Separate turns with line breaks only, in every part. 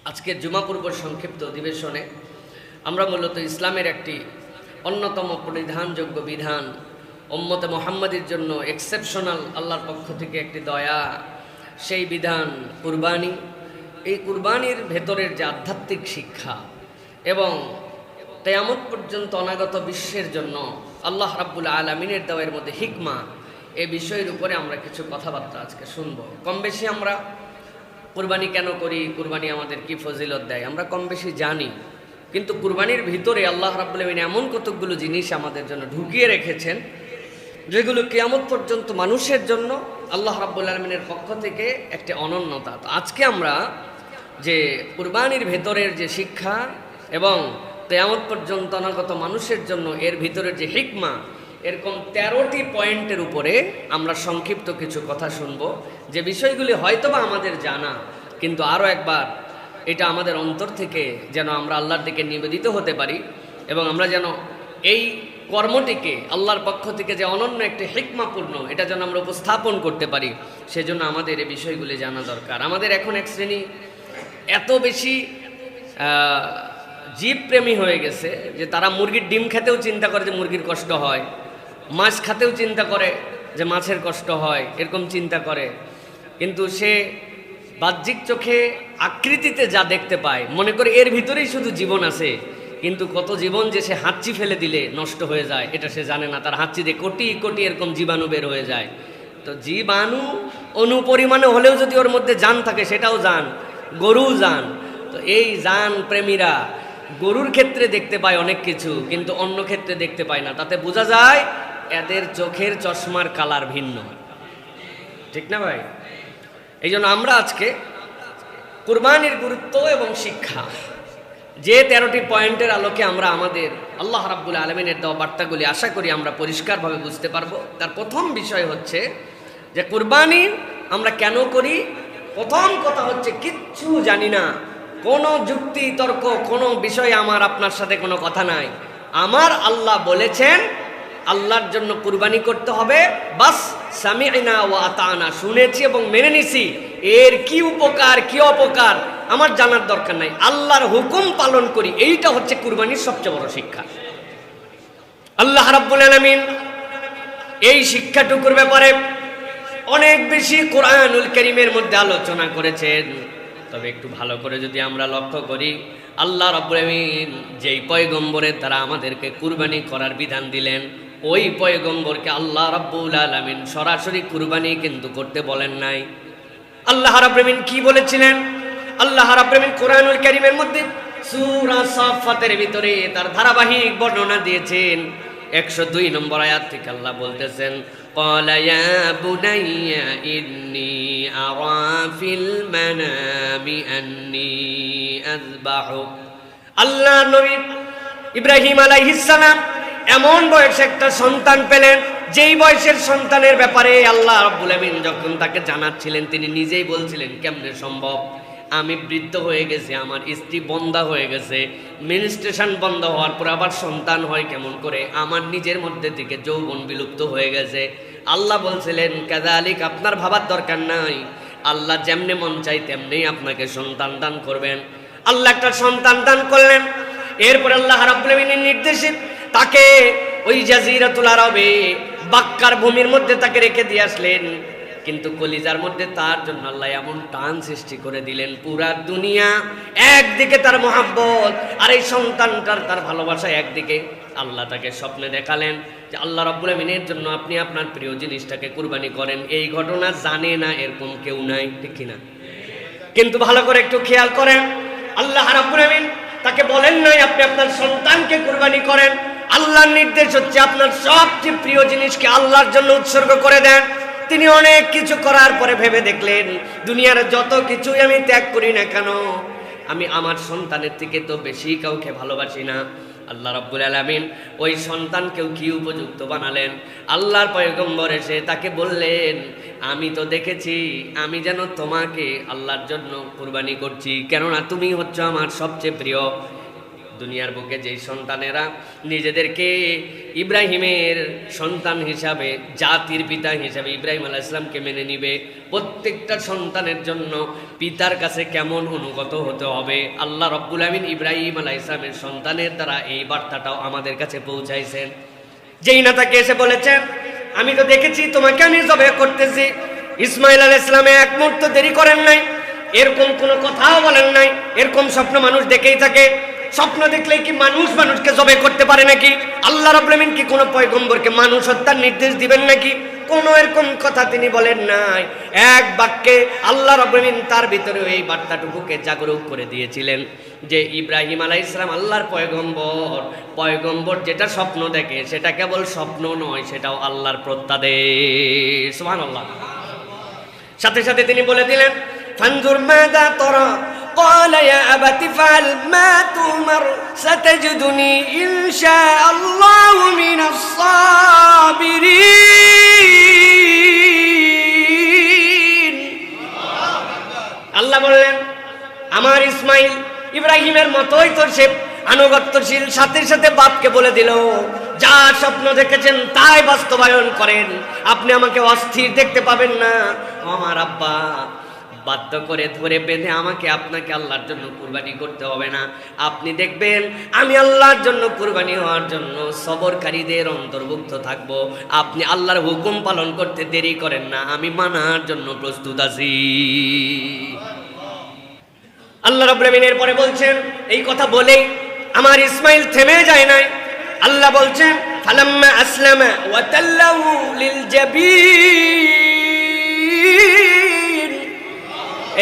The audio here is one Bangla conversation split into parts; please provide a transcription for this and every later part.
আজকের জুমা পূর্ব সংক্ষিপ্ত অধিবেশনে আমরা মূলত ইসলামের একটি অন্যতম পরিধানযোগ্য বিধান, উম্মতে মুহাম্মাদির জন্য এক্সেপশনাল আল্লাহর পক্ষ থেকে একটি দয়া, সেই বিধান কুরবানি। এই কুরবানির ভেতরের যে আধ্যাত্মিক শিক্ষা এবং কিয়ামত পর্যন্ত অনাগত বিশ্বের জন্য আল্লাহ রাব্বুল আলামিনের দেওয়ার মধ্যে হিকমা, এই বিষয়ের উপরে আমরা কিছু কথাবার্তা আজকে শুনব। কম বেশি আমরা কুরবানি কেন করি, কুরবানি আমাদের কি ফজিলত দেয়, আমরা কম বেশি জানি। কিন্তু কুরবানির ভিতরে আল্লাহ রাব্বুল আলামিন এমন কতগুলো জিনিস আমাদের জন্য ঢুকিয়ে রেখেছেন, যেগুলো কিয়ামত পর্যন্ত মানুষের জন্য আল্লাহ রাব্বুল আলামিনের পক্ষ থেকে একটি অনন্যতা। তো আজকে আমরা যে কুরবানির ভেতরের যে শিক্ষা এবং কিয়ামত পর্যন্ত অনাগত মানুষের জন্য এর ভিতরের যে হিকমা, এরকম 13টি পয়েন্টের উপরে আমরা সংক্ষিপ্ত কিছু কথা শুনব, যে বিষয়গুলি হয়তোবা আমাদের জানা, কিন্তু আরও একবার এটা আমাদের অন্তর থেকে যেন আমরা আল্লাহর দিকে নিবেদিত হতে পারি এবং আমরা যেন এই কর্মটিকে আল্লাহর পক্ষ থেকে যে অনন্য একটি হিকমাপূর্ণ, এটা যেন আমরা উপস্থাপন করতে পারি, সেজন্য আমাদের এই বিষয়গুলি জানা দরকার। আমাদের এখন এক শ্রেণী এত বেশি জীবপ্রেমী হয়ে গেছে যে তারা মুরগির ডিম খেতেও চিন্তা করে যে মুরগির কষ্ট হয়, মাছ খাতেও চিন্তা করে যে মাছের কষ্ট হয়, এরকম চিন্তা করে। কিন্তু সে বাহ্যিক চোখে আকৃতিতে যা দেখতে পায় মনে করে এর ভিতরেই শুধু জীবন আছে, কিন্তু কত জীবন যে সে হাঁচি ফেলে দিলে নষ্ট হয়ে যায় এটা সে জানে না। তার হাঁচি দিয়ে কোটি কোটি এরকম জীবাণু বের হয়ে যায়। তো জীবাণু অনুপরিমাণে হলেও যদি ওর মধ্যে জান থাকে, সেটাও জান, গরু জান। তো এই জান প্রেমীরা গরুর ক্ষেত্রে দেখতে পায় অনেক কিছু, কিন্তু অন্য ক্ষেত্রে দেখতে পায় না। তাতে বোঝা যায় এদের চোখের চশমার কালার ভিন্ন, ঠিক না ভাই? এই জন্য আমরা আজকে কুরবানির গুরুত্ব এবং শিক্ষা, যে 13টি পয়েন্টের আলোকে আমরা আমাদের আল্লাহ রাব্বুল আলামিনের দেওয়া বার্তাগুলি আশা করি আমরা পরিষ্কারভাবে বুঝতে পারবো। তার প্রথম বিষয় হচ্ছে যে কুরবানি আমরা কেন করি। প্রথম কথা হচ্ছে কিচ্ছু জানি না, কোনো যুক্তি তর্ক কোনো বিষয়ে আমার আপনার সাথে কোনো কথা নাই। আমার আল্লাহ বলেছেন আল্লাহর জন্য কুরবানি করতে হবে, বাস সামি'না ওয়া আতা'না, শুনেছি এবং মেনে নিছি। এর কি উপকার কি অপকার আমার জানার দরকার নাই, আল্লাহর হুকুম পালন করি, এইটা হচ্ছে কুরবানির সবচেয়ে বড় শিক্ষা। আল্লাহ রাব্বুল আলামিন এই শিক্ষাটুকুর ব্যাপারে অনেক বেশি কোরআনুল কারীমের মধ্যে আলোচনা করেছেন। তবে একটু ভালো করে যদি আমরা লক্ষ্য করি, আল্লাহ রাব্বুল আলামিন যেই পয়গম্বরের দ্বারা আমাদেরকে কুরবানি করার বিধান দিলেন, ওই পয়গম্বরকে আল্লাহ রাব্বুল আলামিন সরাসরি কুরবানি কিন্তু করতে বলেন নাই। আল্লাহ রাব্বুল আলামিন কি বলেছিলেন? আল্লাহ রাব্বুল আলামিন কোরআনুল কারীমের মধ্যে সূরা সাফফাতের ভিতরে তার ধারাবাহিক বর্ণনা দিয়েছেন। 102 নম্বর আয়াত থেকে আল্লাহ বলতেছেন, ক্বালা ইয়া বুনাইয়া ইন্নী আরা ফিল মানামি আন্নী আযবাহুক। আল্লাহ নবী ইব্রাহিম আলাইহিস সালাম এমন বয়সে একটা সন্তান পেলেন, যেই বয়সের সন্তানের ব্যাপারে আল্লাহ রাব্বুল আলামিন যখন তাকে জানাচ্ছিলেন, তিনি নিজেই বলছিলেন কেমনে সম্ভব, আমি বৃদ্ধ হয়ে গেছি, আমার স্ত্রী বন্ধা হয়ে গেছে, মেনস্ট্রেশন বন্ধ হওয়ার পর আবার সন্তান হয় কেমন করে, আমার নিজের মধ্যে থেকে যৌবন বিলুপ্ত হয়ে গেছে। আল্লাহ বলছিলেন কাযালিক, আপনার ভাবার দরকার নাই, আল্লাহ যেমনে মন চাই তেমনি আপনাকে সন্তান দান করবেন। আল্লাহ একটা সন্তান দান করলেন। এরপর আল্লাহ রাব্বুল আলামিনের নির্দেশে তাকে ওই জাজিরাতুল আরবে বাক্কার ভূমির মধ্যে তাকে রেখে দিয়ে আসলেন। কিন্তু কলিজার মধ্যে তার জন্য আল্লাহ এমন টান সৃষ্টি করে দিলেন, পুরা দুনিয়া একদিকে তার মহাব্বত আর এই সন্তানটার তার ভালোবাসা একদিকে। আল্লাহ তাকে স্বপ্নে দেখালেন যে আল্লাহ রাব্বুল আলামিনের জন্য আপনি আপনার প্রিয় জিনিসটাকে কুরবানি করেন। এই ঘটনা জানে না এরকম কেউ নাই, ঠিক কিনা? কিন্তু ভালো করে একটু খেয়াল করেন, আল্লাহ রাব্বুল আলামিন তাকে বলেন নাই আপনি আপনার সন্তানকে কুরবানি করেন। আল্লাহর নির্দেশ হচ্ছে আপনার সবচেয়ে প্রিয় জিনিসকে আল্লাহর জন্য উৎসর্গ করে দেন। তিনি অনেক কিছু করার পরে ভেবে দেখলেন, দুনিয়ার যত কিছুই আমি ত্যাগ করি না কেন, আমি আমার সন্তানের থেকে তো বেশি কাউকে ভালোবাসি না। আল্লাহ রাব্বুল আলামিন ওই সন্তানকেও কি উপযুক্ত বানালেন। আল্লাহর পয়গম্বর এসে তাকে বললেন, আমি তো দেখেছি আমি যেন তোমাকে আল্লাহর জন্য কুরবানি করছি, কেননা তুমি হচ্ছ আমার সবচেয়ে প্রিয়। দুনিয়ার বুকে যেই সন্তানেরা নিজেদেরকে ইব্রাহিমের সন্তান হিসাবে, জাতির পিতা হিসাবে ইব্রাহিম আলাইহিস সালামকে মেনে নিবে, প্রত্যেকটা সন্তানের জন্য পিতার কাছে কেমন অনুগত হতে হবে, আল্লাহ রাব্বুল আমিন ইব্রাহিম আলাইহিস সালামের সন্তানের দ্বারা এই বার্তাটাও আমাদের কাছে পৌঁছাইছেন। যেই না তাকে এসে বলেছেন, আমি তো দেখেছি তোমাকে আমি জবে করতেছি। ইসমাইল আলাইহিস সালাম এক মুহূর্ত দেরি করেন নাই, এরকম কোনো কথাও বলেন নাই। এরকম স্বপ্ন মানুষ দেখেই থাকে। স্বপ্ন দেখলেই কি মানুষকে জবে করতে পারে নাকি? আল্লাহ রাব্বুল আমিন কি কোনো পয়গম্বরকে মানুষ হত্যার নির্দেশ দিবেন নাকি? কোনো এরকম কথা তিনি বলেন নাই। এক বাক্যে আল্লাহ রাব্বুল আমিন তার ভিতরে এই বার্তাটুকুকে জাগরুক করে দিয়েছিলেন যে ইব্রাহিম আলাইহিস সালাম আল্লাহর পয়গম্বর যেটা স্বপ্ন দেখে সেটা কেবল স্বপ্ন নয়, সেটাও আল্লাহর প্রত্যাদেশ। সুবহানাল্লাহ। সাথে সাথে তিনি বলে দিলেন, ফানজুর মাযা তারা قال يا أبت افعل ما تؤمر ستجدني إن شاء الله من الصابرين। আল্লাহ বললেন, আমার ইসমাইল ইব্রাহিমের মতোই তো সে আনুগত্যশীল। সাথে সাথে বাপকে বলে দিল, যা স্বপ্ন দেখেছেন তাই বাস্তবায়ন করেন, আপনি আমাকে অস্থির দেখতে পাবেন না। আমার আব্বা বাধ্য করে ধরে বেঁধে আমাকে আপনাকে আল্লাহর জন্য কুরবানি করতে হবে না। আপনি দেখবেন আমি আল্লাহর জন্য কুরবানি হওয়ার জন্য সবরকারীদের অন্তর্ভুক্ত থাকব। আপনি আল্লাহর হুকুম পালন করতে দেরি করেন না, আমি মানার জন্য প্রস্তুত আছি। আল্লাহ রাব্বুল আমিন এরপরে বলছেন, এই কথা বলেই আমার ইসমাইল থেমে যায় নাই। আল্লাহ বলছেন, ফালাম্মা আসলামা ওয়া তাল্লাহু লিল জাবিন।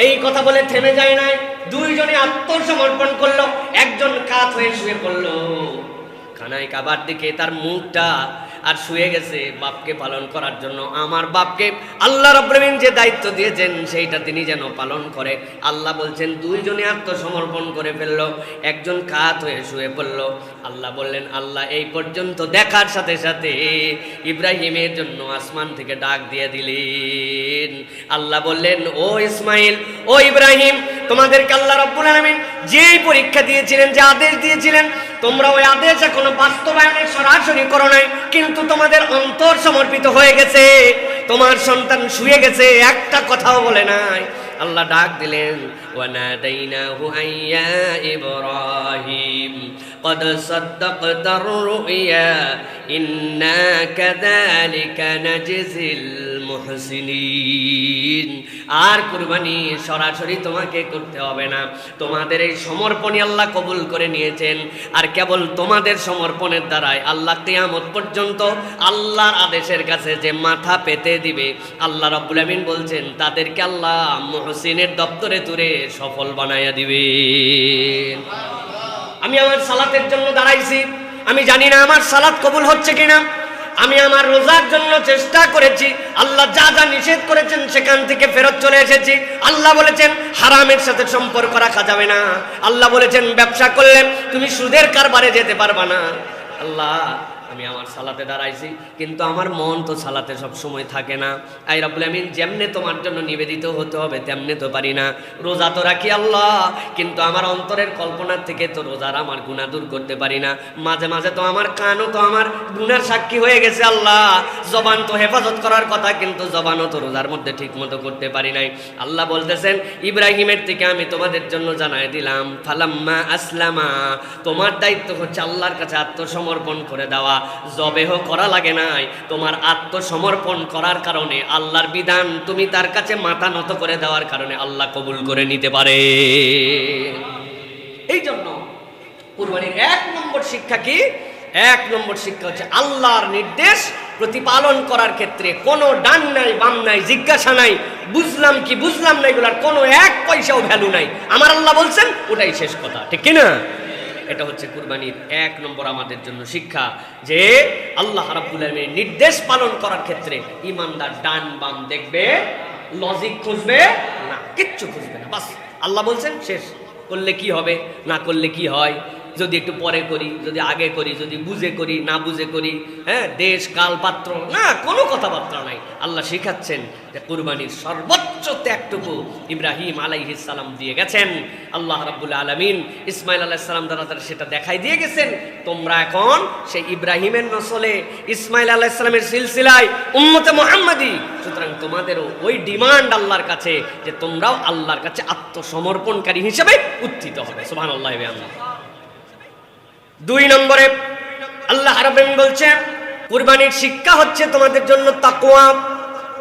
এই কথা বলে থেমে যায় নাই, দুইজনে আত্মসমর্পণ করলো। একজন কাত হয়ে শুয়ে পড়লো খানায় কাবার দিকে, তার মুখটা আর শুয়ে গেছে বাপকে পালন করার জন্য। আমার বাপকে আল্লাহ রাব্বুল আমিন যে দায়িত্ব দিয়েছেন সেইটা তিনি যেন পালন করে। আল্লাহ বলছেন দুইজনে আত্মসমর্পণ করে ফেললো, একজন কাত হয়ে শুয়ে পড়লো। আল্লাহ বললেন, আল্লাহ এই পর্যন্ত দেখার সাথে সাথে ইব্রাহিমের জন্য আসমান থেকে ডাক দিয়ে দিলেন। আল্লাহ বললেন, ও ইসমাইল, ও ইব্রাহিম, তোমাদেরকে আল্লাহ রাব্বুল আমিন যেই পরীক্ষা দিয়েছিলেন, যে আদেশ দিয়েছিলেন, তোমরা ওই আদেশ এখনো বাস্তবায়নের সরাসরি করো নাই, কিন্তু তোমাদের অন্তর সমর্পিত হয়ে গেছে। তোমার সন্তান শুয়ে গেছে, একটা কথাও বলে নাই। আল্লাহ ডাক দিলেন, ওয়ানাদাইনাহু আইয়া ইব্রাহিম قد صدقت الرؤيا إنا كذلك نجزي المحسنين। আর কুরবানি সরাসরি তোমাকে করতে হবে না, তোমাদের এই সমর্পণই আল্লাহ কবুল করে নিয়েছেন। আর কেবল তোমাদের সমর্পণের দ্বারাই আল্লাহ কিয়ামত পর্যন্ত আল্লাহর আদেশের কাছে যে মাথা পেতে দিবে, আল্লাহ রাব্বুল আমিন বলছেন তাদেরকে আল্লাহ মুহসিনের দপ্তরে তুলে সফল বানাইয়া দিবে। আমি আমার সালাতের জন্য দাঁড়াইছি, আমি জানি না আমার সালাত কবুল হচ্ছে কিনা। আমি আমার রোজার জন্য চেষ্টা করেছি, আল্লাহ যা যা নিষেধ করেছেন সেখান থেকে ফেরত চলে এসেছি। আল্লাহ বলেছেন হারামের সাথে সম্পর্ক রাখা যাবে না। আল্লাহ বলেছেন ব্যবসা করলে তুমি সুদের কারবারে যেতে পারবা না। আল্লাহ, আমি আমার সালাতে দাঁড়াইছি, কিন্তু আমার মন তো সালাতে সব সময় থাকে না। আই রাব্বুল আমিন যেমনে তোমার জন্য নিবেদিত হতে হবে তেমনে তো পারি না। রোজা তো রাখি আল্লাহ, কিন্তু আমার অন্তরের কল্পনার থেকে তো রোজার আমার গুনাহ দূর করতে পারি না। মাঝে মাঝে তো আমার কানও তো আমার গুনার সাক্ষী হয়ে গেছে আল্লাহ। জবান তো হেফাজত করার কথা, কিন্তু জবানও তো রোজার মধ্যে ঠিক মতো করতে পারি নাই। আল্লাহ বলতেছেন ইব্রাহিমের থেকে আমি তোমাদের জন্য জানাই দিলাম, ফালাম্মা আসলামা, তোমার দায়িত্ব হচ্ছে আল্লাহর কাছে আত্মসমর্পণ করে দেওয়া। জবেহ করা লাগে নাই, তোমার আত্মসমর্পণ করার কারণে আল্লাহর বিধান তুমি তার কাছে মাথা নত করে দেওয়ার কারণে আল্লাহ কবুল করে নিতে পারে। এই জন্য কুরবানির 1 নম্বর শিক্ষা কি? 1 নম্বর শিক্ষা হচ্ছে আল্লাহর নির্দেশ প্রতিপালন করার ক্ষেত্রে কোনো ডান নাই বাম নাই, জিজ্ঞাসা নাই, বুঝলাম কি বুঝলাম না, এগুলার কোনো 1 পয়সাও ভ্যালু নাই। আমার আল্লাহ বলছেন ওটাই শেষ কথা, ঠিক কিনা? এটা হচ্ছে কুরবানির 1 নম্বর আমাদের জন্য শিক্ষা, যে আল্লাহ রাব্বুল আলামিনের নির্দেশ পালন করার ক্ষেত্রে ইমানদার ডান বাম দেখবে, লজিক খুঁজবে না, কিচ্ছু খুঁজবে না। বাস আল্লাহ বলছেন শেষ, করলে কি হবে না করলে কি হয় যদি একটু পরে করি, যদি আগে করি, যদি বুঝে করি, না বুঝে করি, হ্যাঁ, দেশ কাল পাত্র না, কোনো কথাবার্তা নাই। আল্লাহ শিখাচ্ছেন যে কুরবানির সর্বোচ্চ ত্যাগটুকু ইব্রাহিম আলাইহিস সালাম দিয়ে গেছেন। আল্লাহ রাব্বুল আলামিন ইসমাইল আলাইহিস সালাম দ্বারা তারা সেটা দেখাই দিয়ে গেছেন। তোমরা এখন সেই ইব্রাহিমের নসলে, ইসমাইল আলাইহিস সালামের সিলসিলায় উম্মতে মুহাম্মাদি, সুতরাং তোমাদেরও ওই ডিমান্ড আল্লাহর কাছে যে তোমরাও আল্লাহর কাছে আত্মসমর্পণকারী হিসেবে উত্থিত হবে। সুবহানাল্লাহ। 2 নম্বরে আল্লাহ রাব্বুল আলামিন বলছেন কুরবানির শিক্ষা হচ্ছে তোমাদের জন্য তাকওয়া।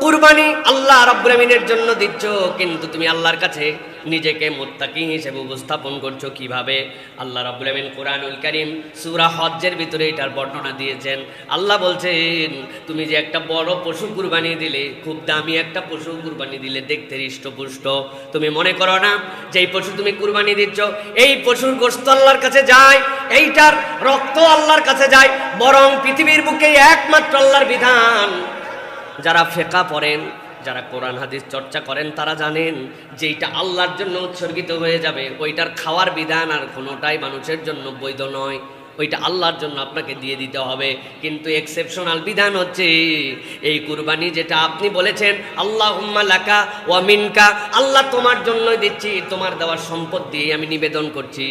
কুরবানি আল্লাহ রাব্বুল আলামিনের জন্য দিচ্ছ, কিন্তু তুমি আল্লাহর কাছে নিজেকে মুত্তাকি হিসেবে উপস্থাপন করছো কিভাবে? আল্লাহ রাব্বুল আলামিন কুরআনুল কারীম সূরা হজ্জের ভিতরে এটার বর্ণনা দিয়েছেন। আল্লাহ বলছেন তুমি যে একটা বড় পশু কুরবানি দিলে, খুব দামি একটা পশু কুরবানি দিলে, দেখতে হৃষ্টপুষ্ট, তুমি মনে করো না যে এই পশু তুমি কুরবানি দিচ্ছ, এই পশুর গোশত আল্লাহর কাছে যায়, এইটার রক্ত আল্লাহর কাছে যায়, বরং পৃথিবীর বুকে একমাত্র আল্লাহর বিধান। যারা ফিকহ পড়েন, যারা কোরআন হাদিস চর্চা করেন, তারা জানেন যে এটা আল্লাহর জন্য উৎসর্গিত হয়ে যাবে, ওইটার খাওয়ার বিধান আর কোনোটাই মানুষের জন্য বৈধ নয়, ওইটা আল্লাহর জন্য আপনাকে দিয়ে দিতে হবে। কিন্তু এক্সেপশনাল বিধান হচ্ছে এই কুরবানি, যেটা আপনি বলেছেন আল্লাহুম্মা লাকা ওয়া মিনকা, আল্লাহ তোমার জন্যই দিচ্ছি, তোমার দেওয়ার সম্পদ দিয়ে আমি নিবেদন করছি।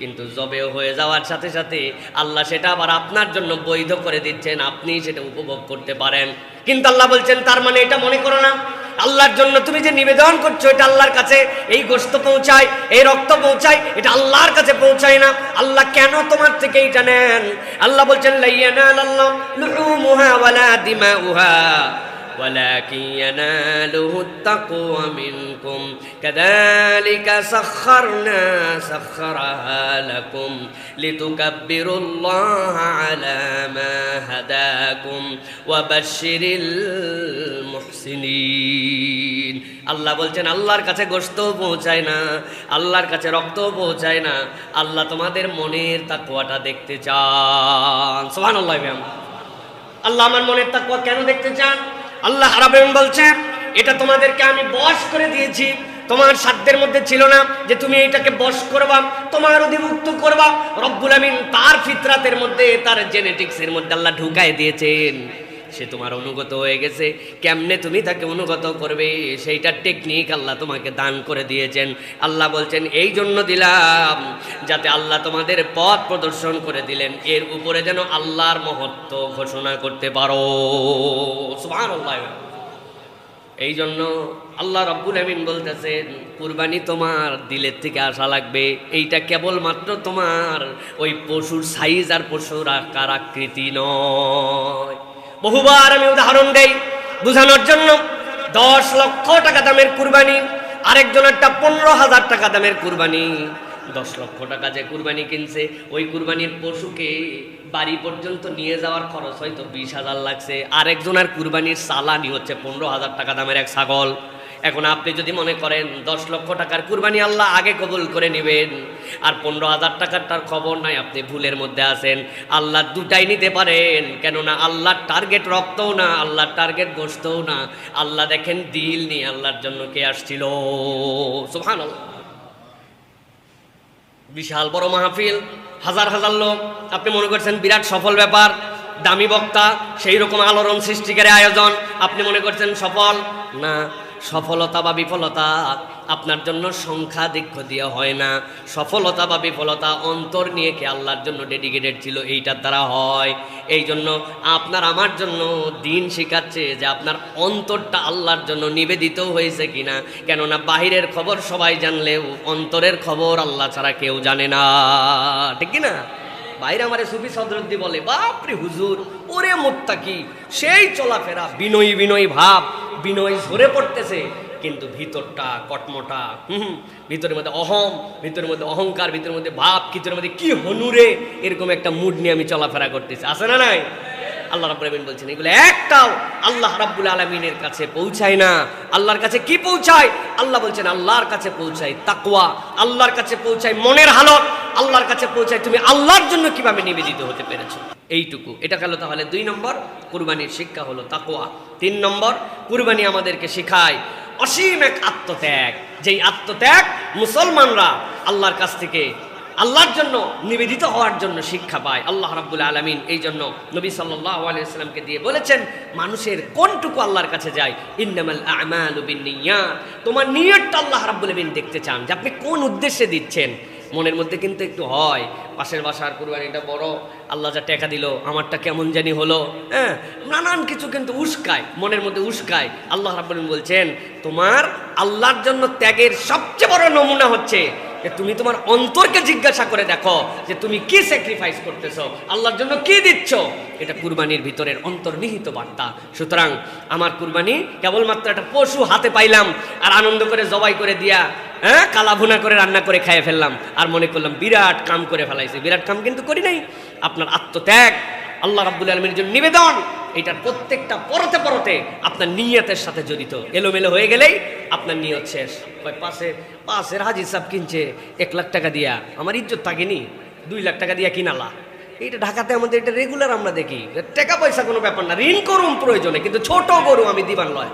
কিন্তু জবে হয়ে যাওয়ার সাথে সাথে আল্লাহ সেটা আবার আপনার জন্য বৈধ করে দিচ্ছেন, আপনি সেটা উপভোগ করতে পারেন। কিন্তু আল্লাহ বলছেন তার মানে এটা মনে করো না আল্লাহর জন্য তুমি যে নিবেদন করছো এটা আল্লাহর কাছে এই গোশত পৌঁছায়, এই রক্ত পৌঁছায়, এটা আল্লাহর কাছে পৌঁছায় না। আল্লাহ কেন তোমার থেকে এটা নেন? আল্লাহ বলছেন লা ইয়ানালাল্লাহু লুহুমুহা ওয়ালা দিমাউহা ওয়ালাকিন ইয়ানালুহুত তাকওয়া মিনকুম কাযালিকা সাখখারাহা লাকুম লিতুকাব্বিরুল্লাহা আলা মা হাদাকুম ওয়া বাশশিরিল মুহসিনিন। আল্লাহ বলছেন আল্লাহর কাছে গোশত পৌঁছায় না, আল্লাহর কাছে রক্ত পৌঁছায় না, আল্লাহ তোমাদের মনের তাকওয়াটা দেখতে চান। সুবহানাল্লাহ। আল্লাহ আমার মনের তাকওয়া কেন দেখতে চান? আল্লাহ রাব্বুল আলামিন বলছেন এটা তোমাদেরকে আমি বশ করে দিয়েছি, তোমার সাধ্যের মধ্যে ছিল না যে তুমি এটাকে বশ করবা, তোমার অধিভুক্ত করবা। রব্বুল আমিন তার ফিতরাতের মধ্যে, তার জেনেটিক্সের মধ্যে আল্লাহ ঢুকায় দিয়েছেন, সে তোমার অনুগত হয়ে গেছে। কেমনে তুমি তাকে অনুগত করবে সেইটা টেকনিক আল্লাহ তোমাকে দান করে দিয়েছেন। আল্লাহ বলছেন এই জন্য দিলাম যাতে আল্লাহ তোমাদের পথ প্রদর্শন করে দিলেন, এর উপরে যেন আল্লাহর মহত্ব ঘোষণা করতে পারো। সুবহানাল্লাহ। এই জন্য আল্লাহ রাব্বুল আমিন বলতেছেন কুরবানি তোমার দিলের থেকে আসা লাগবে। এইটা কেবলমাত্র তোমার ওই পশুর সাইজ আর পশুর আকার আকৃতি নয়। বহুবার আমি উদাহরণ দেই বোঝানোর জন্য। 10 লক্ষ টাকা দামের কুরবানি, আরেকজনেরটা 15,000 টাকা দামের কুরবানি। 10 লক্ষ টাকা যে কুরবানি কিনছে, ওই কুরবানির পশুকে বাড়ি পর্যন্ত নিয়ে যাওয়ার খরচ হয়তো 20,000 লাগছে, আরেকজনের কুরবানির সালানি হচ্ছে 15,000 টাকা দামের এক ছাগল। এখন আপনি যদি মনে করেন 10 লক্ষ টাকার কুরবানি আল্লাহ আগে কবুল করে নেবেন, আর 15,000 টাকারটার খবর নাই, আপনি ভুলের মধ্যে আছেন। আল্লাহ দুটাই নিতে পারেন, কেননা আল্লাহর টার্গেট রক্তও না, আল্লাহর টার্গেট গোশতও না। আল্লাহ দেখেন দিল নিয়ে আল্লাহর জন্য কে আসছিল। সুবহানাল্লাহ। বিশাল বড় মাহফিল, হাজার হাজার লোক, আপনি মনে করছেন বিরাট সফল ব্যাপার, দামি বক্তা, সেই রকম আলোড়ন সৃষ্টিকারী আয়োজন, আপনি মনে করছেন সফল না। সফলতা বা বিফলতা আপনার জন্য সংখ্যা দীর্ঘ দিয়ে হয় না। সফলতা বা বিফলতা অন্তর নিয়ে কে আল্লাহর জন্য ডেডিকেটেড ছিল, এইটার দ্বারা হয়। এই জন্য আপনার আমার জন্য দিন শেখাচ্ছে যে আপনার অন্তরটা আল্লাহর জন্য নিবেদিত হয়েছে কিনা। কেননা বাহিরের খবর সবাই জানলেও অন্তরের খবর আল্লাহ ছাড়া কেউ জানে না, ঠিক কিনা? বাইরে আমারে সুফি সদরুদ্দি বলে বাপরে হুজুর ওরে মুত্তাকি, সেই চলাফেরা, বিনয়ী বিনয়ী ভাব, বিনয় ঝরে পড়তেছে, কিন্তু ভিতরটা কটমটা, ভিতরের মধ্যে ভিতরের মধ্যে অহংকার, ভিতরের মধ্যে ভাব, ভিতরের মধ্যে কি হনুরে, এরকম একটা মুড নিয়ে আমি চলাফেরা করতেছি, আছে না নাই? আল্লাহ রাব্বুল আলামিন বলছেন এগুলো একটাও আল্লাহ রাব্বুল আলামিনের কাছে পৌঁছায় না। আল্লাহর কাছে কি পৌঁছায়? আল্লাহ বলছেন আল্লাহর কাছে পৌঁছায় তাকওয়া, আল্লাহর কাছে পৌঁছায় মনের হালত, আল্লাহর কাছে পৌঁছায় তুমি আল্লাহর জন্য কিভাবে নিবেদিত হতে পেরেছো, এইটুকু। এটা গেল তাহলে 2 নম্বর, কুরবানির শিক্ষা হলো তাকওয়া। 3 নম্বর, কুরবানি আমাদেরকে শেখায় অসীম এক আত্মত্যাগ, যেই আত্মত্যাগ মুসলমানরা আল্লাহর কাছ থেকে আল্লাহর জন্য নিবেদিত হওয়ার জন্য শিক্ষা পায়। আল্লাহ রাব্বুল আলামিন এই জন্য নবী সাল্লাল্লাহু আলাইহি ওয়াসাল্লামকে দিয়ে বলেছেন, মানুষের কোনটুকু আল্লাহর কাছে যায়, ইন্নামাল আ'মালু বিন্নিয়াত, তোমার নিয়তটা আল্লাহ রাব্বুল আলামিন দেখতে চান যে আপনি কোন উদ্দেশ্যে দিচ্ছেন। মনের মধ্যে কিন্তু একটু হয়, পাশের বাসার কুরবানিটা বড়, আল্লাহ যা টাকা দিল আমারটা কেমন জানি হলো, হ্যাঁ, নানান কিছু কিন্তু উস্কায়, মনের মধ্যে উস্কায়। আল্লাহ রাব্বুল আলামিন বলছেন, তোমার আল্লাহর জন্য ত্যাগের সবচেয়ে বড় নমুনা হচ্ছে যে তুমি তোমার অন্তরকে জিজ্ঞাসা করে দেখো যে তুমি কি স্যাক্রিফাইস করতেছো, আল্লাহর জন্য কি দিচ্ছ। এটা কুরবানির ভিতরের অন্তর্নিহিত বার্তা। সুতরাং আমার কুরবানি কেবলমাত্র একটা পশু হাতে পাইলাম আর আনন্দ করে জবাই করে দিয়া, হ্যাঁ, কালা ভুনা করে রান্না করে খাইয়ে ফেললাম আর মনে করলাম বিরাট কাম করে ফেলাইছে। বিরাট কাম কিন্তু করি নাই। আপনার আত্মত্যাগ, আল্লাহ রাব্বুল আলামিনের জন্য নিবেদন, এটার প্রত্যেকটা পরতে পরতে আপনার নিয়তের সাথে জড়িত। এলোমেলো হয়ে গেলেই আপনার নিয়ত শেষ। পাশের হাজির সাহেব কিনছে 1 লাখ টাকা দিয়া, আমার ইজ্জত থাকেনি, 2 লাখ টাকা দিয়া কিনালা। এইটা ঢাকাতে আমাদের এটা রেগুলার আমরা দেখি। টাকা পয়সা কোনো ব্যাপার না, ঋণ করুন প্রয়োজনে, কিন্তু ছোট গরু আমি দিবান লয়।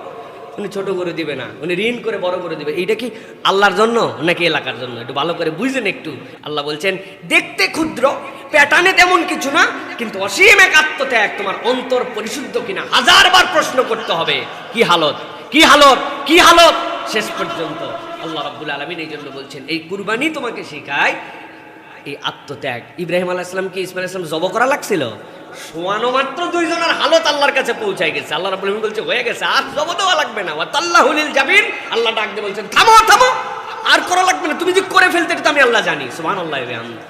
উনি ছোট গরু দিবে না, উনি ঋণ করে বড় গরু দিবে। এইটা কি আল্লাহর জন্য নাকি এলাকার জন্য? একটু ভালো করে বুঝলেন একটু। আল্লাহ বলছেন, দেখতে ক্ষুদ্র, প্যাটার্নে তেমন কিছু না, কিন্তু অসীম এক আত্মত্যাগ। তোমার অন্তর পরিশুদ্ধ কিনা 1000 বার প্রশ্ন করতে হবে। কি হালত, কি হালত, কি হালত, শেষ পর্যন্ত আল্লাহ রাব্বুল আলামিন এই জন্য বলছেন, এই কুরবানি তোমাকে শেখায় এই আত্মত্যাগ। ইব্রাহিম আলাইহিস সালাম কি ইসমাঈল আলাইহিস সালাম জব করা লাগছিল? শোয়ানো মাত্র 2 জনের হালত আল্লাহর কাছে পৌঁছায় গেছে। আল্লাহ রাব্বুল আলামিন বলছে, হয়ে গেছে, আর জব দেওয়া লাগবে না। ওয়া তাল্লাহু লিল জাবিন, আল্লাহ ডাক দিয়ে বলছেন, থামো থামো, আর করা লাগবে না, তুমি যে করে ফেলতে এটা তো আমি আল্লাহ জানি। সুবহানাল্লাহি ওয়া বিহামদিহি।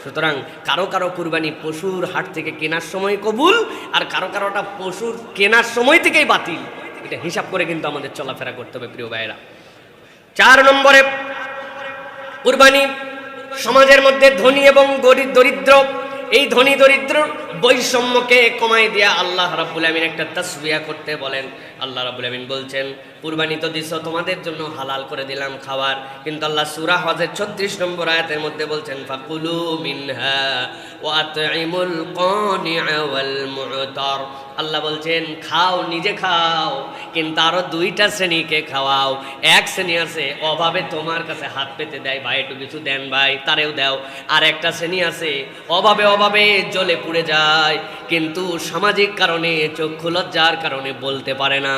সুতরাং কারো কারো কুরবানি পশুর হাট থেকে কেনার সময় কবুল, আর কারো কারোটা পশুর কেনার সময় থেকেই বাতিল। এটা হিসাব করে কিন্তু আমাদের চলাফেরা করতে হবে প্রিয় ভাইয়েরা। 4 নম্বরে, কুরবানি সমাজের মধ্যে ধনী এবং দরিদ্র, এই ধনী দরিদ্র বৈষম্যকে কমাই দিয়া আল্লাহ রাব্বুল আলামিন একটা তাসবিয়া করতে বলেন। আল্লাহ রাব্বুল আলামিন বলছেন, কুরবানি তো দিছো, তোমাদের জন্য হালাল করে দিলাম খাবার, কিন্তু আল্লাহ সূরা হজের 36 নম্বর আয়াতের মধ্যে বলছেন, ফাকুলু মিনহা ওয়া আতইমুল কানিআ ওয়াল মু'তার। আল্লাহ বলছেন, খাও, নিজে খাও, কিন্তু আরো 2টা শ্রেণীকে খাওয়াও। এক শ্রেণী আছে অভাবে তোমার কাছে হাত পেতে দেয়, ভাই একটু কিছু দেন ভাই, তারেও দাও। আর একটা শ্রেণী আছে অভাবে অভাবে জ্বলে পুড়ে যায়, কিন্তু সামাজিক কারণে, চক্ষু লজ্জার কারণে বলতে পারে না।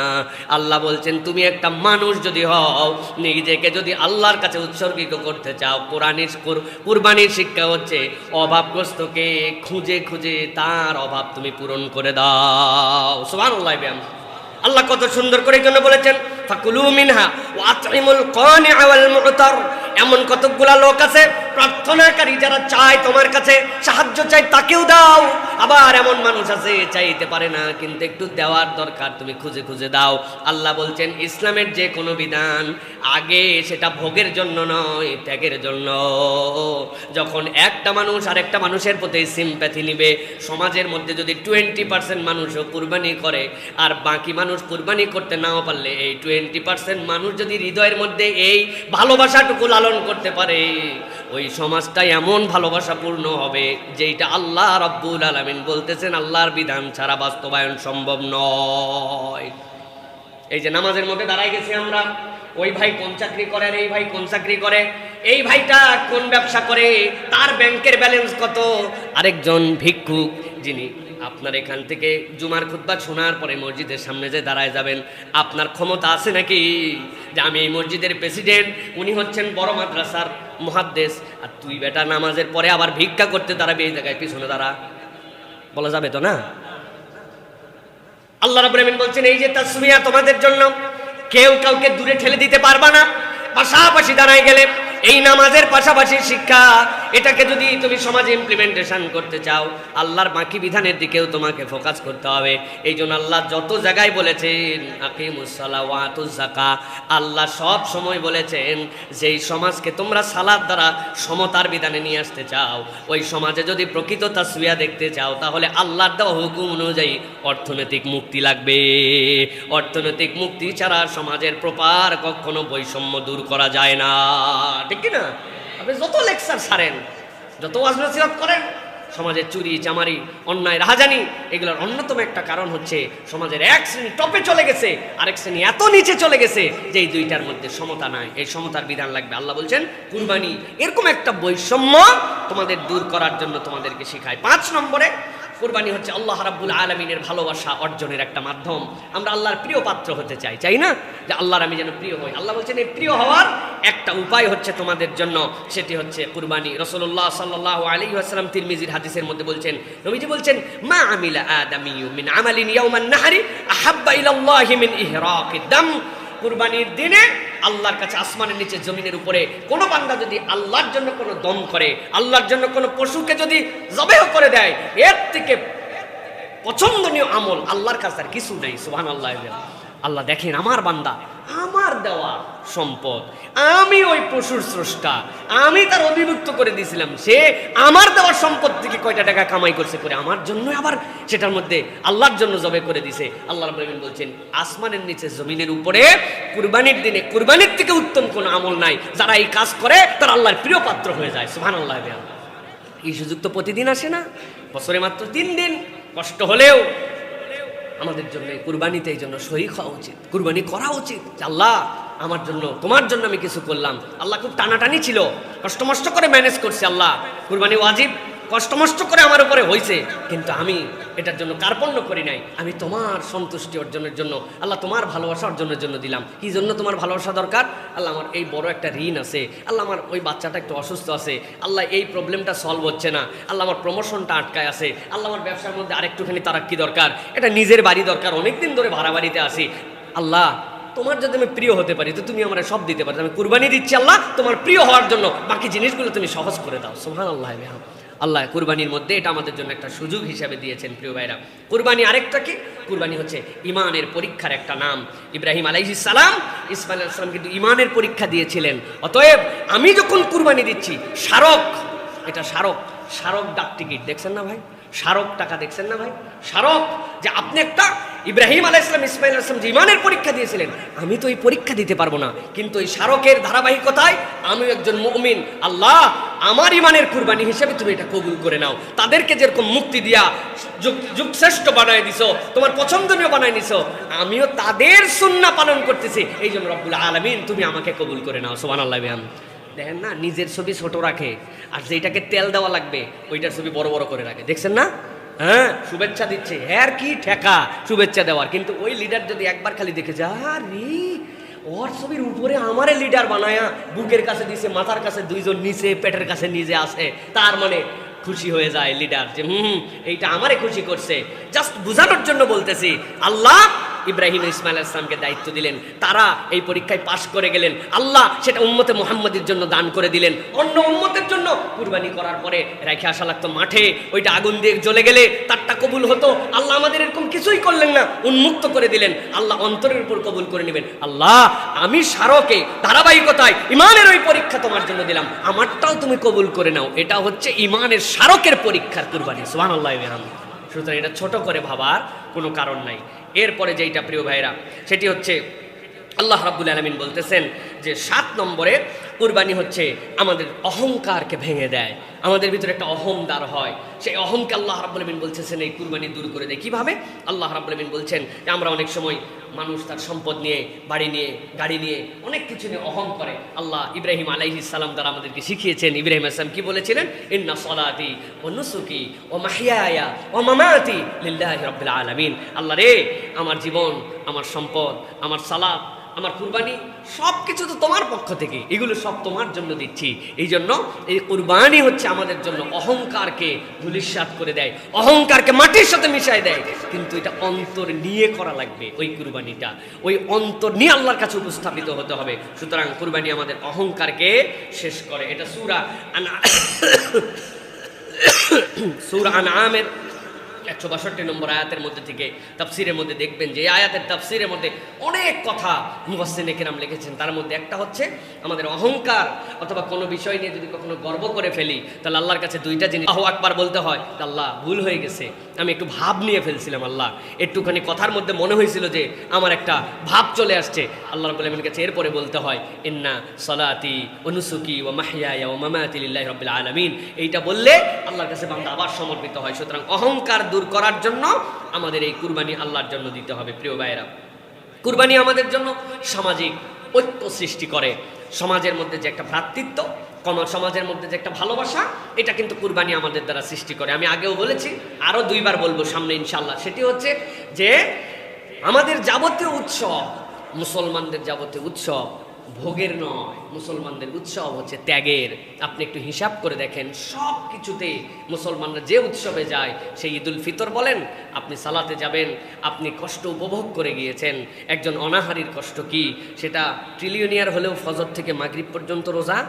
আল্লাহ বলছেন, তুমি একটা মানুষ যদি হও, নিজেকে যদি আল্লাহর কাছে উৎসর্গিত করতে চাও, কুরবানির শিক্ষা হচ্ছে অভাবগ্রস্তকে খুঁজে খুঁজে তার অভাব তুমি পূরণ করে দাও। সুবহানাল্লাহ। আল্লাহ কত সুন্দর করে জন্য বলেছেন, ফাকুলু মিনহা ওয়া আতইমুল কানিআ ওয়াল মু'তার। এমন কতগুলা লোক আছে প্রার্থনাকারী, যারা চায় তোমার কাছে সাহায্য চায়, তাকেও দাও। আবার এমন মানুষ আছে চাইতে পারে না, কিন্তু একটু দেওয়ার দরকার, তুমি খুঁজে খুঁজে দাও। আল্লাহ বলছেন, ইসলামের যে কোনো বিধান আগে সেটা ভোগের জন্য নয়, ত্যাগের জন্য। যখন একটা মানুষ আরেকটা মানুষের প্রতি সিম্প্যাথি নিবে, সমাজের মধ্যে যদি 20% মানুষও কুরবানি করে আর বাকি মানুষ কুরবানি করতে নাও পারলে, এই 20% মানুষ যদি হৃদয়ের মধ্যে এই ভালোবাসাটুকু লালন করতে পারে, ওই সমাজটা এমন ভালোবাসাপূর্ণ হবে যেটা আল্লাহ রাব্বুল আলামিন বলতেছেন আল্লাহর বিধান ছাড়া বাস্তবায়ন সম্ভব নয়। এই যে নামাজের মধ্যে দাঁড়াই গেছি আমরা, ওই ভাই কোন চাকরি করে, এই ভাই কোন চাকরি করে, এই ভাইটা কোন ব্যবসা করে, তার ব্যাংকের ব্যালেন্স কত, আরেকজন ভিক্ষুক যিনি আপনার এখান থেকে জুমার খুতবা শোনার পরে মসজিদের সামনে যে দাঁড়ায় যাবেন, আপনার ক্ষমতা আছে নাকি যে আমি এই মসজিদের প্রেসিডেন্ট, উনি হচ্ছেন বড় মাদ্রাসার মুহাদ্দিস, আর তুই বেটা নামাজের পরে আবার ভিক্ষা করতে দাঁড়াবে এই জায়গায়, পিছনে দাঁড়া? বলা যাবে তো না? আল্লাহ রাব্বুল আলামিন বলছেন, এই যে তাসমিয়া তোমাদের জন্য, কেউ কাউকে দূরে ঠেলে দিতে পারবা না। পাশাপাশি দাঁড়ায় গেলে এই নামাজের পাশাপাশি শিক্ষা, এটাকে যদি তুমি সমাজে ইমপ্লিমেন্টেশন করতে চাও, আল্লাহর বাকি বিধানের দিকেও তোমাকে ফোকাস করতে হবে। এই জন্য আল্লাহ যত জায়গায় বলেছেন আকিমুস সালাহ ওয়া আতুজ যাকাত, আল্লাহ সব সময় বলেছেন যেই সমাজকে তোমরা সালাত দ্বারা সমতার বিধানে নিয়ে আসতে চাও, ওই সমাজে যদি প্রকৃত তাসবিয়া দেখতে চাও, তাহলে আল্লাহর দেওয়া হুকুম অনুযায়ী অর্থনৈতিক মুক্তি লাগবে। অর্থনৈতিক মুক্তি ছাড়া সমাজের প্রপার কখনো বৈষম্য দূর করা যায় না, ঠিক কি না? আপনি যত লেকচার ছাড়েন, যত ওয়াজ নসিহত করেন, সমাজের চুরি চামারি অন্যায় রাহাজানি এগুলোর অন্যতম একটা কারণ হচ্ছে সমাজের এক শ্রেণী টপে চলে গেছে, আরেক শ্রেণী এত নিচে চলে গেছে যে এই দুইটার মধ্যে সমতা নাই। এই সমতার বিধান লাগবে। আল্লাহ বলছেন কুরবানি এরকম একটা বৈষম্য তোমাদের দূর করার জন্য তোমাদেরকে শেখায়। 5 নম্বরে কুরবানি হচ্ছে আল্লাহ রাব্বুল আলামিনের ভালোবাসা অর্জনের একটা মাধ্যম। আমরা আল্লাহর প্রিয় পাত্র হতে চাই, চাই না? যে আল্লাহর আমি যেন প্রিয় হই। আল্লাহ বলছেন এই প্রিয় হওয়ার একটা উপায় হচ্ছে তোমাদের জন্য, সেটি হচ্ছে কুরবানি। রাসূলুল্লাহ সাল্লাল্লাহু আলাইহি ওয়াসাল্লাম তিরমিজির হাদিসের মধ্যে বলছেন, নবীজি বলছেন মা আমিলা আদামিয়্যু মিন আমালিন ইয়াওমান নাহরি আহাব্বা ইলাল্লাহি মিন ইহরাকিদ দাম। কুরবানির দিনে আল্লাহর কাছে আসমানের নিচে জমিনের উপরে কোনো বান্দা যদি আল্লাহর জন্য কোনো দম করে, আল্লাহর জন্য কোনো পশুকে যদি জবেহ করে দেয়, এর থেকে পছন্দনীয় আমল আল্লাহর কাছে আর কিছু নাই। সুবহানাল্লাহ। আল্লাহ দেখেন আমার বান্দা, আমার দেওয়া সম্পদ, আমি ওই পশুর স্রষ্টা, আমি তার অধিভুক্ত করে দিয়েছিলাম, সে আমার দেওয়ার সম্পদ থেকে কয়টা টাকা কামাই করছে করে আমার জন্য আবার সেটার মধ্যে আল্লাহর জন্য জবে করে দিছে। আল্লাহ রাব্বুল আলামিন বলছেন আসমানের নিচে জমিনের উপরে কুরবানির দিনে কুরবানির থেকে উত্তম কোনো আমল নাই। যারা এই কাজ করে তারা আল্লাহর প্রিয় পাত্র হয়ে যায়। সুবহানাল্লাহ। এই সুযোগ তো প্রতিদিন আসে না, বছরে মাত্র 3 দিন। কষ্ট হলেও আমাদের জন্য কুরবানিতে এই জন্য শরীক হওয়া উচিত, কুরবানি করা উচিত। আল্লাহ আমার জন্য তোমার জন্য আমি কিছু করলাম। আল্লাহ খুব টানাটানি ছিল, কষ্ট মষ্ট করে ম্যানেজ করছে। আল্লাহ কুরবানি ওয়াজিব, কষ্ট মষ্ট করে আমার উপরে হয়েছে, কিন্তু আমি এটার জন্য কার্পণ্য করি নাই। আমি তোমার সন্তুষ্টি অর্জনের জন্য, আল্লাহ তোমার ভালোবাসা অর্জনের জন্য দিলাম। কি জন্য তোমার ভালোবাসা দরকার? আল্লাহ আমার এই বড় একটা ঋণ আছে, আল্লাহ আমার ওই বাচ্চাটা একটু অসুস্থ আছে, আল্লাহ এই প্রবলেমটা সলভ হচ্ছে না, আল্লাহ আমার প্রমোশনটা আটকায় আছে, আল্লাহ আমার ব্যবসার মধ্যে আরেকটুখানি তারাক্কি দরকার, এটা নিজের বাড়ি দরকার, অনেকদিন ধরে ভাড়া বাড়িতে আসি। আল্লাহ তোমার যদি আমি প্রিয় হতে পারি তো তুমি আমার সব দিতে পারো। আমি কুরবানি দিচ্ছি আল্লাহ তোমার প্রিয় হওয়ার জন্য, বাকি জিনিসগুলো তুমি সহজ করে দাও। সুবহানাল্লাহ। আল্লাহ কুরবানির মধ্যে এটা আমাদের জন্য একটা সুযোগ হিসাবে দিয়েছেন। প্রিয় ভাইরা, কুরবানি আরেকটা কি? কুরবানি হচ্ছে ইমানের পরীক্ষার একটা নাম। ইব্রাহিম আলাইহিস সালাম, ইসমাইল আলাইহিস সালাম কিন্তু ইমানের পরীক্ষা দিয়েছিলেন। অতএব আমি যখন কুরবানি দিচ্ছি, স্মারক, এটা স্মারক, স্মারক ডাক টিকিট দেখছেন না ভাই? স্মারক টাকা দেখছেন না ভাই? স্মারক যে আপনি একটা ইব্রাহিম আলাইহিস সালাম, ইসমাইল আলাইহিস সালাম যে ইমানের পরীক্ষা দিয়েছিলেন, আমি তো এই পরীক্ষা দিতে পারবো না, কিন্তু এই স্মারকের ধারাবাহিকতায় আমি একজন মুমিন, আল্লাহ আমার ইমানের কুরবানি হিসেবে তুমি এটা কবুল করে নাও। তাদেরকে যেরকম মুক্তি দিয়া যুগশ্রেষ্ঠ বানায় দিছো, তোমার পছন্দনীয় বানায় নিছো, আমিও তাদের সুন্নাহ পালন করতেছি, এই জন্য রব্বুল আলামিন তুমি আমাকে কবুল করে নাও। সুবহানাল্লাহ। দেখেন না, নিজের ছবি ছোট রাখে, আর যেটাকে তেল দেওয়া লাগবে ওইটার ছবি বড় বড় করে রাখে। দেখছেন না? হ্যাঁ, শুভেচ্ছা দিচ্ছে, হ্যাঁ কি ঠেকা শুভেচ্ছা দেওয়ার। কিন্তু ওই লিডার যদি একবার খালি দেখে যা রে, ওর ছবির উপরে আমারে লিডার বানায়া বুকের কাছে দিছে, মাথার কাছে 2 জন নিচে, পেটের কাছে নিজে আসে, তার মানে খুশি হয়ে যায় লিডার যে এইটা আমারে খুশি করছে। জাস্ট বোঝানোর জন্য বলতেছি, আল্লাহ ইব্রাহিম ইসমাইল আলাইহিস সালামকে দায়িত্ব দিলেন, তারা এই পরীক্ষায় পাশ করে গেলেন, আল্লাহ সেটা উম্মতে মুহাম্মাদের জন্য দান করে দিলেন। অন্য উম্মতের জন্য কুরবানি করার পরে রেখে আসা লাগতো মাঠে, ওইটা আগুন দিয়ে জ্বলে গেলে তারটা কবুল হতো। আল্লাহ আমাদের এরকম কিছুই করলেন না, উন্মুক্ত করে দিলেন। আল্লাহ অন্তরের উপর কবুল করে নেবেন। আল্লাহ আমি স্মারকে ধারাবাহিকতায় ইমানের ওই পরীক্ষা তোমার জন্য দিলাম, আমারটাও তুমি কবুল করে নাও। এটা হচ্ছে ইমানের স্মারকের পরীক্ষার কুরবানি। সুবহানাল্লাহ। সুতরাং এটা ছোট করে ভাবার কোনো কারণ নাই। এরপরে যেইটা প্রিয় ভাইরা, সেটি হচ্ছে আল্লাহ রাব্বুল আলামিন বলতেছেন যে 7 নম্বরে কুরবানি হচ্ছে আমাদের অহংকারকে ভেঙে দেয়, আমাদের ভিতরে একটা অহংকার হয়, সেই অহংকে আল্লাহ রাব্বুল আলামিন বলতেছেন এই কুরবানি দূর করে দেয়। কিভাবে? আল্লাহ রাব্বুল আলামিন বলছেন যে আমরা অনেক সময় মানুষ তার সম্পদ নিয়ে, বাড়ি নিয়ে, গাড়ি নিয়ে, অনেক কিছু নিয়ে অহং করে। আল্লাহ ইব্রাহিম আলাইহিস সালাম দ্বারা আমাদেরকে শিখিয়েছেন। ইব্রাহিম আলাইহিস সালাম কি বলেছিলেন? ইন্না সলাতি ওয়া নুসুকি ওয়া মাহইয়ায়া ওয়া মামাতি লিল্লাহি রাব্বিল আলামিন। আল্লাহ রে, আমার জীবন, আমার সম্পদ, আমার সালাত, আমার কুরবানি সব কিছু তো তোমার পক্ষ থেকে, এগুলো সব তোমার জন্য দিচ্ছি। এই জন্য এই কুরবানি হচ্ছে আমাদের জন্য অহংকারকে ধূলিসাৎ করে দেয়, অহংকারকে মাটির সাথে মিশায় দেয়। কিন্তু এটা অন্তর নিয়ে করা লাগবে। ওই কুরবানিটা ওই অন্তর নিয়ে আল্লাহর কাছে উপস্থাপিত হতে হবে। সুতরাং কুরবানি আমাদের অহংকারকে শেষ করে। এটা সূরা আনআমের 162 নম্বর আয়াতের মধ্যে থেকে তাফসিরের মধ্যে দেখবেন যে এই আয়াতের তাফসিরের মধ্যে অনেক কথা মুফাসসিরিনে কেরাম লিখেছেন। তার মধ্যে একটা হচ্ছে আমাদের অহংকার অথবা কোনো বিষয় নিয়ে যদি কখনো গর্ব করে ফেলি তাহলে আল্লাহর কাছে দুইটা জিনিস আল্লাহু আকবার বলতে হয়। আল্লাহ ভুল হয়ে গেছে, আমি একটু ভাব নিয়ে ফেলছিলাম, আল্লাহ একটুখানি কথার মধ্যে মনে হয়েছিল যে আমার একটা ভাব চলে আসছে, আল্লাহ রাব্বুল আলামিনের কাছে এরপরে বলতে হয় ইন্না সলাতি ওয়া নুসুকি ওয়া মাহইয়ায়া ওয়া মামাতি লিল্লাহি রাব্বিল আলামিন। এইটা বললে আল্লাহর কাছে বান্দা আবার সমর্পিত হয়। সুতরাং অহংকার দূর করার জন্য আমাদের এই কুরবানি আল্লাহর জন্য দিতে হবে। প্রিয় ভাইয়েরা, কুরবানি আমাদের জন্য সামাজিক ঐক্য সৃষ্টি করে। সমাজের মধ্যে যে একটা ভ্রাতৃত্ব, সমাজের মধ্যে যে একটা ভালোবাসা, এটা কিন্তু কুরবানি আমাদের দ্বারা সৃষ্টি করে। আমি আগেও বলেছি, আরও 2 বার বলবো সামনে ইনশাল্লাহ। সেটি হচ্ছে যে আমাদের যাবতীয় উৎসব, মুসলমানদের যাবতীয় উৎসব ভোগের নয়, মুসলমানদের উৎসব হচ্ছে ত্যাগের। আপনি একটু হিসাব করে দেখেন, সব কিছুতেই মুসলমানরা যে উৎসবে যায়, সেই ঈদুল ফিতর বলেন, আপনি সালাতে যাবেন, আপনি কষ্ট উপভোগ করে গিয়েছেন। একজন অনাহারীর কষ্ট কি, সেটা ট্রিলিয়নিয়ার হলেও ফজর থেকে মাগরিব পর্যন্ত রোজা,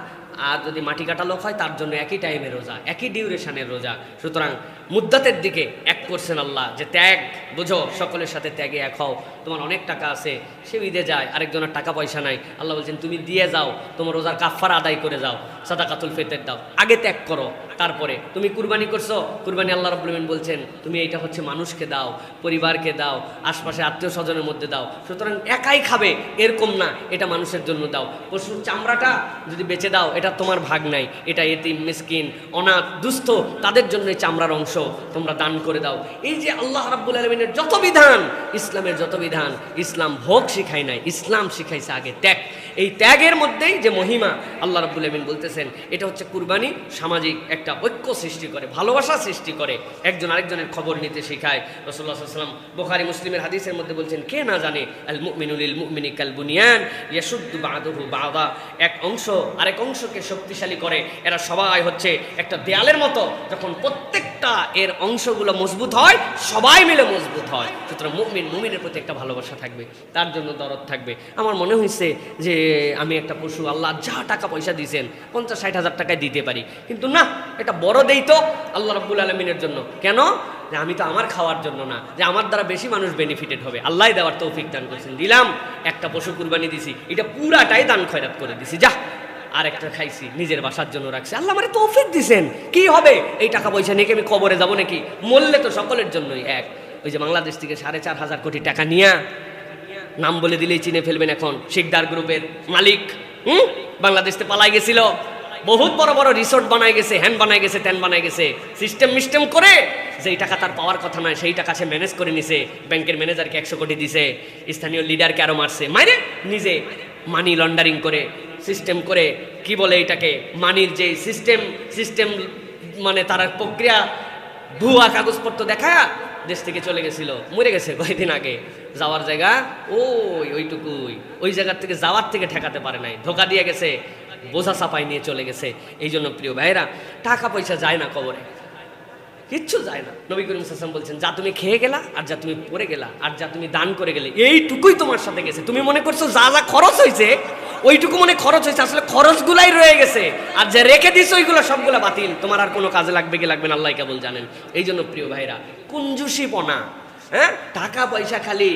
আর যদি মাটি কাটা লোক হয় তার জন্য একই টাইমে রোজা, একই ডিউরেশনের রোজা। সুতরাং মুদ্দাতের দিকে এক করছেন আল্লাহ, যে ত্যাগ বুঝো, সকলের সাথে ত্যাগে এক হও। তোমার অনেক টাকা আছে, সে ঈদে যায়, আরেকজনের টাকা পয়সা নাই, আল্লাহ বলছেন তুমি দিয়ে যাও, তোমার রোজার কাফারা আদায় করে যাও, সাদাকাতুল ফিতর দাও, আগে ত্যাগ করো, তারপরে তুমি কুরবানি করছো, কুরবানি আল্লাহ রাব্বুল আলামিন বলছেন তুমি এইটা হচ্ছে মানুষকে দাও, পরিবারকে দাও, আশপাশে আত্মীয় স্বজনের মধ্যে দাও। সুতরাং একাই খাবে এরকম না, এটা মানুষের জন্য দাও। পশুর চামড়াটা যদি বেচে দাও, এটা তোমার ভাগ নাই, এটা এতিম মিসকিন অনাথ দুস্থ তাদের জন্য চামড়ার অংশ তোমরা দান করে দাও। এই যে আল্লাহ রাব্বুল আলামিনের যত বিধান, ইসলামের যত বিধান, ইসলাম ভোগ শিখায় নাই, ইসলাম শিখাইছে আগে ত্যাগ। এই ত্যাগের মধ্যেই যে মহিমা, আল্লাহ রাব্বুল আলামিন বলতেছেন এটা হচ্ছে কুরবানি সামাজিক একটা ঐক্য সৃষ্টি করে, ভালোবাসা সৃষ্টি করে, একজন আরেকজনের খবর নিতে শেখায়। রাসূলুল্লাহ সাল্লাল্লাহু আলাইহি ওয়াসাল্লাম বুখারী মুসলিমের হাদিসের মধ্যে বলছেন, কে না জানে আল মুমিনু লিল মুমিনি কাল বুনিয়ান ইয়াশুদ্দু বা'দুহু বা'দা, এক অংশ আরেক অংশকে শক্তিশালী করে। এরা সবাই হচ্ছে একটা দেয়ালের মতো, যখন প্রত্যেকটা এর অংশগুলো মজবুত হয়, সবাই মিলে মজবুত হয়। সুতরাং মুমিন মুমিনের প্রতি একটা ভালোবাসা থাকবে, তার জন্য দরদ থাকবে। আমার মনে হয়েছে যে আমি একটা পশু, আল্লাহ যা টাকা পয়সা দিয়েছেন 50-60 হাজার টাকায় দিতে পারি, কিন্তু না, এটা বড় দেই তো আল্লাহ রাব্বুল আলামিনের জন্য। কেন? যে আমি তো আমার খাওয়ার জন্য না, যে আমার দ্বারা বেশি মানুষ বেনিফিটেড হবে, আল্লাহ দেওয়ার তৌফিক দান করেছেন। দিলাম, একটা পশু কুরবানি দিছি, এটা পুরাটাই দান খয়রাত করে দিছি, যা আর একটা খাইছি, নিজের বাসার জন্য রাখছি, আল্লাহ আমারে তৌফিক দিছেন। কি হবে এই টাকা পয়সা নিয়ে? আমি কবরে যাবো নাকি? মরলে তো সকলের জন্যই এক। ওই যে বাংলাদেশ থেকে 4.5 কোটি টাকা নিয়ে, নাম বলে দিলেই চিনে ফেলবেন এখন, শিকদার গ্রুপের মালিক বাংলাদেশ থেকে পালাই গেছিল, বহুত বড় বড় রিসোর্ট বানাই গেছে, হ্যান বানাই গেছে, ত্যান বানাই গেছে, সিস্টেম করে যেই টাকা তার পাওয়ার কথা নয় সেই টাকা সে ম্যানেজ করে নিছে। ব্যাংকের ম্যানেজারকে 100 কোটি দিছে, স্থানীয় লিডারকে আরো মারছে, মাইরে নিজে মানি লন্ডারিং করে, সিস্টেম করে, কি বলে এটাকে, মানির যে সিস্টেম মানে তার প্রক্রিয়া, ভুয়া কাগজপত্র দেখায় দেশ থেকে চলে গেছিল, মরে গেছে কয়েকদিন আগে। যাওয়ার জায়গা ওইটুকুই, ওই জায়গার থেকে যাওয়ার থেকে ঠেকাতে পারে নাই, ধোকা দিয়ে গেছে, বোঝা চাপাই নিয়ে চলে গেছে। এই জন্য প্রিয় ভাইরা, টাকা পয়সা যায় না কবরে, কিচ্ছু যায় না। নবী করিম সাল্লাল্লাহু আলাইহি ওয়াসাল্লাম বলছেন, যা তুমি খেয়ে গেলা, আর যা তুমি পরে গেলা, আর যা তুমি দান করে গেলে, এইটুকুই তোমার সাথে গেছে। তুমি মনে করছো যা যা খরচ হয়েছে ওইটুকু মনে খরচ হয়েছে, আসলে খরচগুলাই রয়ে গেছে, আর যা রেখে দিছো ওইগুলো সবগুলো বাতিল, তোমার আর কোনো কাজে লাগবে কি লাগবে না আল্লাহ কেবল জানেন। এই জন্য প্রিয় ভাইরা, কুঞ্জুসিপনা, টাকা পয়সা খালি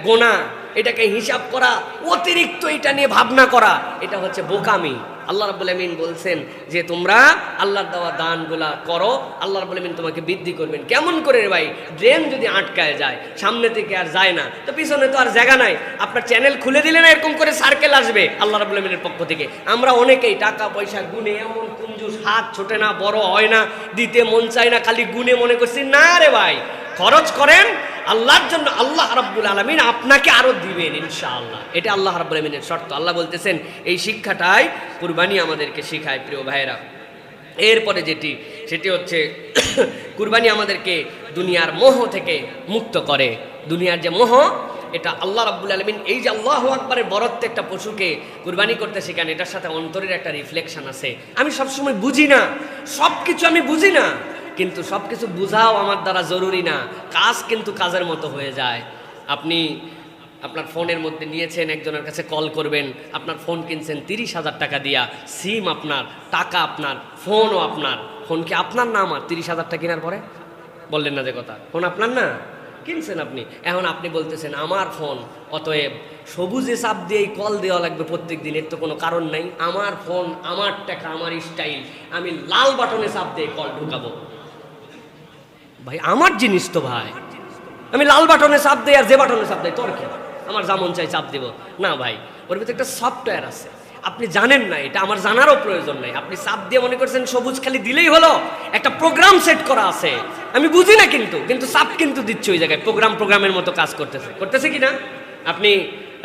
গোনা, এটাকে হিসাব করা, অতিরিক্ত এটা নিয়ে ভাবনা করা, এটা হচ্ছে বোকামি। আল্লাহ রাব্বুল আলামিন বলছেন যে তোমরা আল্লাহর দেওয়া দানগুলা করো, আল্লাহ রাব্বুল আলামিন তোমাকে বৃদ্ধি করবেন। কেমন করে রে ভাই? ড্রেন যদি আটকায় যায়, সামনে থেকে আর যায় না, তো পিছনে তো আর জায়গা নাই, আপনার চ্যানেল খুলে দিলে না এরকম করে সার্কেল আসবে আল্লাহ রাব্বুল আলামিনের পক্ষ থেকে। আমরা অনেকেই টাকা পয়সা গুনে এমন কুঞ্জুস, হাত ছোটে না, বড় হয় না, দিতে মন চায় না, খালি গুনে মনে করছি। না রে ভাই, খরচ করেন আল্লাহর জন্য, আল্লাহ রাব্বুল আলামিন আপনাকে আরো দিবেন ইনশাআল্লাহ। এটা আল্লাহ রাব্বুল আলামিনের শর্ত। আল্লাহ বলতেছেন এই শিক্ষাটাই কুরবানি আমাদেরকে শেখায়। প্রিয় ভাইরা, এরপরে সেটি হচ্ছে কুরবানি আমাদেরকে দুনিয়ার মোহ থেকে মুক্ত করে। দুনিয়ার যে মোহ, এটা আল্লাহ রাব্বুল আলামিন এই যে আল্লাহু আকবারের বরত্বে একটা পশুকে কুরবানি করতে শেখান, এটার সাথে অন্তরের একটা রিফ্লেকশন আছে। আমি সবসময় বুঝি না, সব কিছু আমি বুঝি না, কিন্তু সব কিছু বোঝাও আমার দ্বারা জরুরি না, কাজ কিন্তু কাজের মতো হয়ে যায়। আপনি আপনার ফোনের মধ্যে নিয়েছেন, একজনের কাছে কল করবেন, আপনার ফোন কিনছেন 30,000 টাকা দিয়া, সিম আপনার, টাকা আপনার, ফোনও আপনার। ফোন কি আপনার না আমার? 30,000 টাকা কেনার পরে বললেন না যে কথা, ফোন আপনার না, কিনছেন আপনি, এখন আপনি বলতেছেন আমার ফোন, অতএব সবুজে চাপ দিয়েই কল দেওয়া লাগবে প্রত্যেক দিন, এর তো কোনো কারণ নাই। আমার ফোন, আমার টাকা, আমার স্টাইল, আমি লাল বাটনে চাপ দিয়ে কল ঢুকাবো। ভাই আমার জিনিস তো ভাই, আমি লাল বাটনে চাপ দিই আর যে বাটনে চাপ দেয় তোর কি, আমার যেমন চাই চাপ দিব না ভাই। ওর ভিতরে একটা সফটওয়্যার আছে, আপনি জানেন না, এটা আমার জানারও প্রয়োজন নাই। আপনি চাপ দিয়ে মনে করছেন সবুজ খালি দিলেই হলো, একটা প্রোগ্রাম সেট করা আছে, আমি বুঝি না কিন্তু চাপ কিন্তু দিচ্ছে ওই জায়গায়, প্রোগ্রামের মতো কাজ করতেছে কি না? আপনি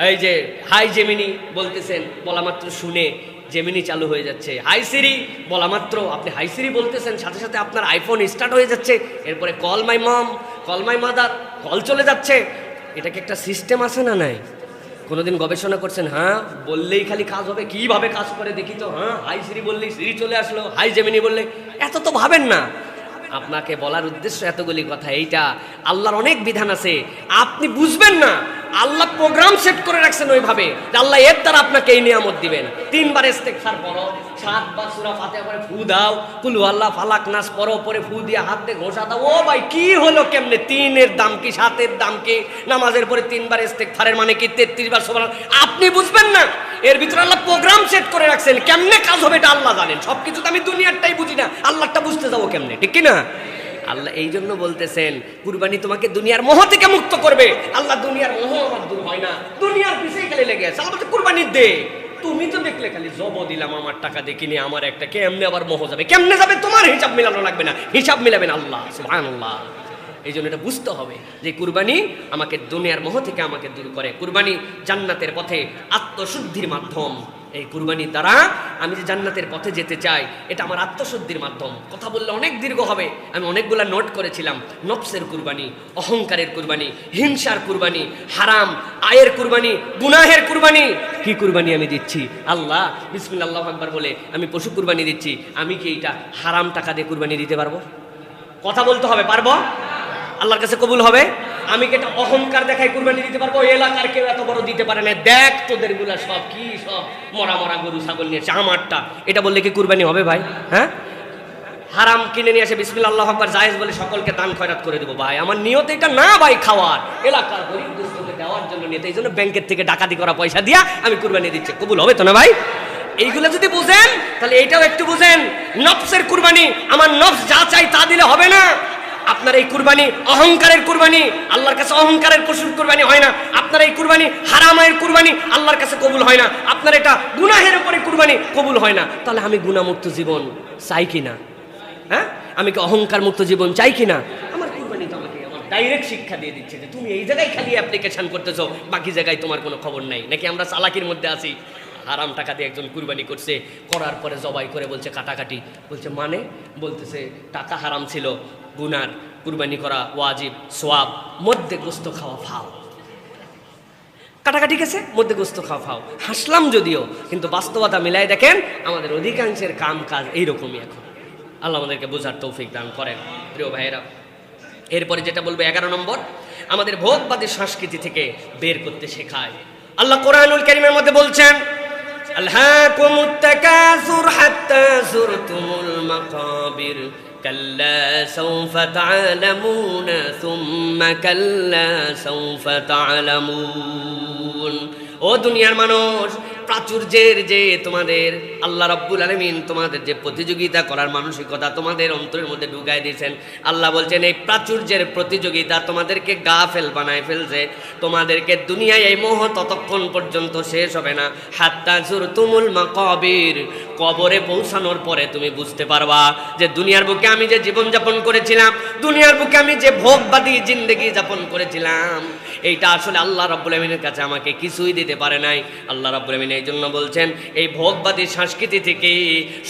এই যে হাই জেমিনি বলতেছেন, বলা মাত্র শুনে জেমিনি চালু হয়ে যাচ্ছে। হাই সিরি বলা মাত্র আপনি হাই সিরি বলতেছেন, সাথে সাথে আপনার আইফোন স্টার্ট হয়ে যাচ্ছে। এরপরে call my mom, call my mother, call চলে যাচ্ছে। এটা কি একটা সিস্টেম আছে না নাই? কোনোদিন গবেষণা করছেন? হ্যাঁ, বললেই খালি কাজ হবে, কিভাবে কাজ করে দেখি তো। হ্যাঁ, হাই সিরি বললেই সিরি চলে আসলো, হাই জেমিনি বললে, এত তো ভাবেন না। আপনাকে বলার উদ্দেশ্য এতগুলি কথা এইটা, আল্লাহর অনেক বিধান আছে, আপনি বুঝবেন না। আল্লাহ প্রোগ্রাম সেট করে রাখছেন ওইভাবে যে আল্লাহ এর দ্বারা আপনাকে এই নিয়ামত দিবেন। 3 বার ইস্তেগফার পড়ো, 7 বার সূরা ফাতিহা পড়ে ফু দাও, কুল আল্লাহ ফালাক নাস পড়ো, পরে ফু দিয়ে হাত দিয়ে ঘষা দাও। ও ভাই কি হলো কেমনে? 3 এর দাম কি, 7 এর দাম কি? নামাজের পরে 3 বার ইস্তেগফারের মানে কি 33 বার সুবহানাল্লাহ। আপনি বুঝবেন না, এর ভিতরে আল্লাহ প্রোগ্রাম সেট করে রাখছেন, কেমনে কাজ হবে এটা আল্লাহ জানেন। সবকিছু তো আমি দুনিয়ারটাই বুঝি না, আল্লাহটা বুঝতে যাবো কেমনে, ঠিক কি না? আল্লাহ এই জন্য বলতেছেন কুরবানি তোমাকে দুনিয়ার মোহ থেকে মুক্ত করবে। আল্লাহ দুনিয়ার মোহ আমার দূর হয় না, দুনিয়ার পিছেই খালি লেগে আছে। আল্লাহ বলতে কুরবানি দে, তুমি তো দেখলে খালি জব দিলাম, আমার টাকা দেখিনি, আমার একটা, কেমনে আবার মোহ যাবে? কেমনে যাবে? তোমার হিসাব মিলানো লাগবে না, হিসাব মিলাবেন আল্লাহ সুবহানাল্লাহ। এই জন্য এটা বুঝতে হবে যে কুরবানি আমাকে দুনিয়ার মোহ থেকে আমাকে দূর করে। কুরবানি জান্নাতের পথে আত্মশুদ্ধির মাধ্যম। এই কুরবানির দ্বারা আমি যে জান্নাতের পথে যেতে চাই, এটা আমার আত্মশুদ্ধির মাধ্যম। কথা বললে অনেক দীর্ঘ হবে, আমি অনেকগুলা নোট করেছিলাম। নফসের কুরবানি, অহংকারের কুরবানি, হিংসার কুরবানি, হারাম আয়ের কুরবানি, গুনাহের কুরবানি। কি কুরবানি আমি দিচ্ছি? আল্লাহ বিসমিল্লাহ আল্লাহু আকবার বলে আমি পশু কুরবানি দিচ্ছি। আমি কি এইটা হারাম টাকা দিয়ে কুরবানি দিতে পারবো? কথা বলতে হবে, পারবো? আল্লাহর কাছে কবুল হবে? আমি কি এটা অহংকার দেখাই কুরবানি দিতে পারবো? এলাকার কেউ এত বড় দিতে পারে না, দেখ তোদের গুলা সব কি, সব মরা মরা গরু ছাগল নিয়েছে, আমারটা, এটা বললে কি কুরবানি হবে ভাই? হ্যাঁ, হারাম কিনে নিয়ে আসে বিসমিল্লাহ আল্লাহু আকবার জায়েজ বলে সকলকে দান খয়রাত করে দেবো। ভাই আমার নিয়ত এটা না ভাই, খাওয়ার, এলাকার গরিব দুস্থকে দেওয়ার জন্য নিয়ত। এই জন্য ব্যাংকের থেকে ডাকাতি করা পয়সা দিয়া আমি কুরবানি দিচ্ছি, কবুল হবে তো না ভাই? এইগুলো যদি বুঝেন তাহলে এইটাও একটু বুঝেন। নফসের কুরবানি, আমার নফস যা চাই তা দিলে হবে না। আপনার এই কুরবানি অহংকারের কুরবানি, আল্লাহর কাছে অহংকারের পশুর কুরবানি হয় না। আপনার এই কুরবানি হারামের কুরবানি, আল্লাহর কাছে কবুল হয় না। আপনার এটা গুনাহের উপরে কুরবানি, কবুল হয় না। তাহলে আমি গুনাহমুক্ত জীবন চাই কিনা? হ্যাঁ, আমি কি অহংকার মুক্ত জীবন চাই কিনা? আমার কুরবানি তো আমাকে আমার ডাইরেক্ট শিক্ষা দিয়ে দিচ্ছে যে তুমি এই জায়গায় খালি অ্যাপ্লিকেশন করতেছো, বাকি জায়গায় তোমার কোনো খবর নাই। নাকি আমরা চালাকির মধ্যে আছি? হারাম টাকা দিয়ে একজন কুরবানি করছে, করার পরে জবাই করে বলছে কাটাকাটি, বলছে মানে, বলতেছে টাকা হারাম ছিল, গুনার, কুরবানি করা ওয়াজিব, সোয়াব, মধ্যে গোস্ত খাওয়া ফাও। কাটাকাটি গেছে, মধ্যে গোস্ত খাওয়া ফাও। হাসলাম যদিও, কিন্তু বাস্তবতা মিলাই দেখেন আমাদের অধিকাংশের কাম কাজ এইরকমই এখন। আল্লাহ আমাদেরকে বোঝার তৌফিক দান করেন। প্রিয় ভাইয়েরা, এরপরে যেটা বলবো 11 নম্বর, আমাদের ভোগবাদী সংস্কৃতি থেকে বের করতে শেখায়। আল্লাহ কোরআনুল কারীমের মধ্যে বলছেন, আলহাকুমুত তাকাসুর হাত্তা যুরতুমুল মাকাবির কাল্লা সাউফা তা'লামুনা সুম্মা কাল্লা সাউফা তা'লামুন। ও দুনিয়ার মানুষ, প্রাচুর্যের যে তোমাদের আল্লাহ রাব্বুল আলামিন তোমাদের যে প্রতিযোগিতা করার মানসিকতা তোমাদের অন্তরের মধ্যে ঢুকাই দিয়েছেন, আল্লাহ বলছেন এই প্রাচুর্যের প্রতিযোগিতা তোমাদেরকে গাফেল বানায় ফেলছে। তোমাদেরকে দুনিয়ায় এই মোহ ততক্ষণ পর্যন্ত শেষ হবে না, হাত্তা যুরতুমুল মাকাবির, কবরে পৌঁছানোর পরে তুমি বুঝতে পারবা যে দুনিয়ার বুকে আমি যে জীবনযাপন করেছিলাম, দুনিয়ার বুকে আমি যে ভোগবাদী জিন্দেগি যাপন করেছিলাম, এইটা আসলে আল্লাহ রাব্বুল আলামিনের কাছে আমাকে কিছুই দিতে পারে নাই। আল্লাহ রাব্বুল আলামিন এই জন্য বলছেন এই ভোগবাদী সংস্কৃতি থেকে,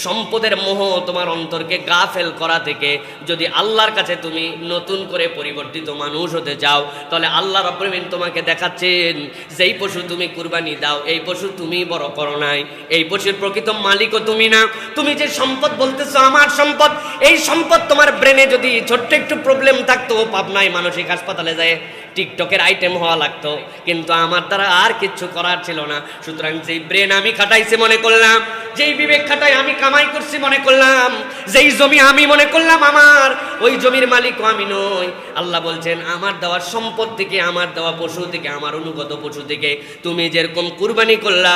সম্পদের মোহ তোমার অন্তরকে গাফেল করা থেকে যদি আল্লাহর কাছে তুমি নতুন করে পরিবর্তিত মানুষ হতে চাও, তাহলে আল্লাহ রাব্বুল আলামিন তোমাকে দেখাচ্ছেন যেই পশু তুমি কুরবানি দাও, এই পশু তুমি বড় করো নাই, এই পশুর প্রকৃত মালিকও তুমি না। তুমি যে সম্পদ বলতেছো আমার সম্পদ, এই সম্পদ তোমার ব্রেনে যদি ছোট্ট একটু প্রবলেম থাকতো, পাবনায় মানসিক হাসপাতালে যায় টিকটকের আইটেম হওয়া লাগতো, কিন্তু আমার দ্বারা আর কিচ্ছু করার ছিল না। সুতরাং যেই ব্রেন আমি খাটাইছি মনে করলাম, যেই বিবেক খাটাই আমি কামাই করছি মনে করলাম, যেই জমি আমি মনে করলাম আমার, ওই জমির মালিকও আমি নই। আল্লাহ বলছেন আমার দেওয়া সম্পদ থেকে, আমার দেওয়া পশু থেকে, আমার অনুগত পশু থেকে তুমি যেরকম কুরবানি করলা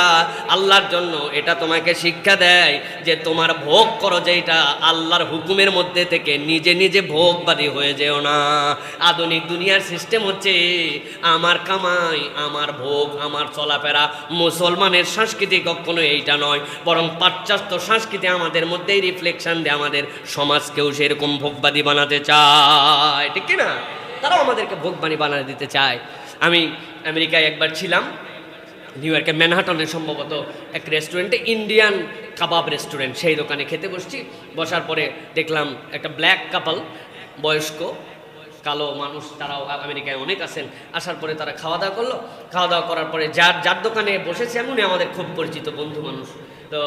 আল্লাহর জন্য, এটা তোমাকে শিক্ষা দেয় যে তোমার ভোগ করো যেটা আল্লাহর হুকুমের মধ্যে থেকে, নিজে নিজে ভোগবাদী হয়ে যেও না। আধুনিক দুনিয়ার সিস্টেম হচ্ছে আমার কামাই, আমার ভোগ, আমার চলাফেরা। মুসলমানের সংস্কৃতি কখনো এইটা নয়, বরং পাশ্চাত্য সংস্কৃতি আমাদের মধ্যেই রিফ্লেকশন দেয়, আমাদের সমাজকেও সেরকম ভোগবাদী বানাতে চায়, ঠিক না? তারাও আমাদেরকে ভোগবাদী বানিয়ে দিতে চায়। আমি আমেরিকায় একবার ছিলাম, নিউ ইয়র্কের ম্যানহাটনে সম্ভবত এক রেস্টুরেন্টে, ইন্ডিয়ান কাবাব রেস্টুরেন্ট, সেই দোকানে খেতে বসছি। বসার পরে দেখলাম একটা ব্ল্যাক কাপল, বয়স্ক কালো মানুষ, তারাও আমেরিকায় অনেক আছেন। আসার পরে তারা খাওয়া দাওয়া করলো। খাওয়া দাওয়া করার পরে যার দোকানে বসেছে এমনই আমাদের খুব পরিচিত বন্ধু মানুষ, তো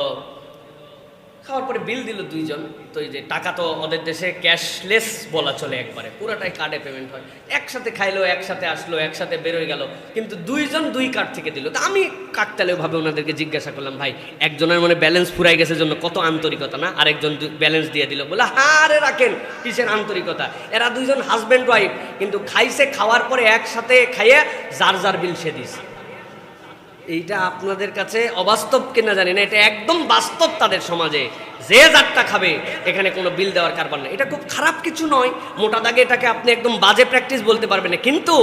খাওয়ার পরে বিল দিল দুইজন। তো এই যে টাকা তো ওদের দেশে ক্যাশলেস বলা চলে, একবারে পুরোটাই কার্ডে পেমেন্ট হয়। একসাথে খাইলো, একসাথে আসলো, একসাথে বেরোয় গেল, কিন্তু দুইজন দুই কার্ড থেকে দিল। তো আমি কাকতালীয়ভাবে ওনাদেরকে জিজ্ঞাসা করলাম, ভাই একজনের মনে ব্যালেন্স ফুরাই গেছে জন্য কত আন্তরিকতা না, আরেকজন ব্যালেন্স দিয়ে দিল। বলে হারে রাখেন, কিসের আন্তরিকতা, এরা দুইজন হাজব্যান্ড ওয়াইফ, কিন্তু খাইছে, খাওয়ার পরে একসাথে খাইয়ে যার যার বিল সে দিছে। এইটা আপনাদের কাছে অবাস্তব কিনা জানি না, এটা একদম বাস্তব তাদের সমাজে, যে যারটা খাবে, এখানে কোনো বিল দেওয়ার কারবার না। এটা খুব খারাপ কিছু নয়, মোটা দাগে এটাকে আপনি একদম বাজে প্র্যাকটিস বলতে পারবেন না। কিন্তু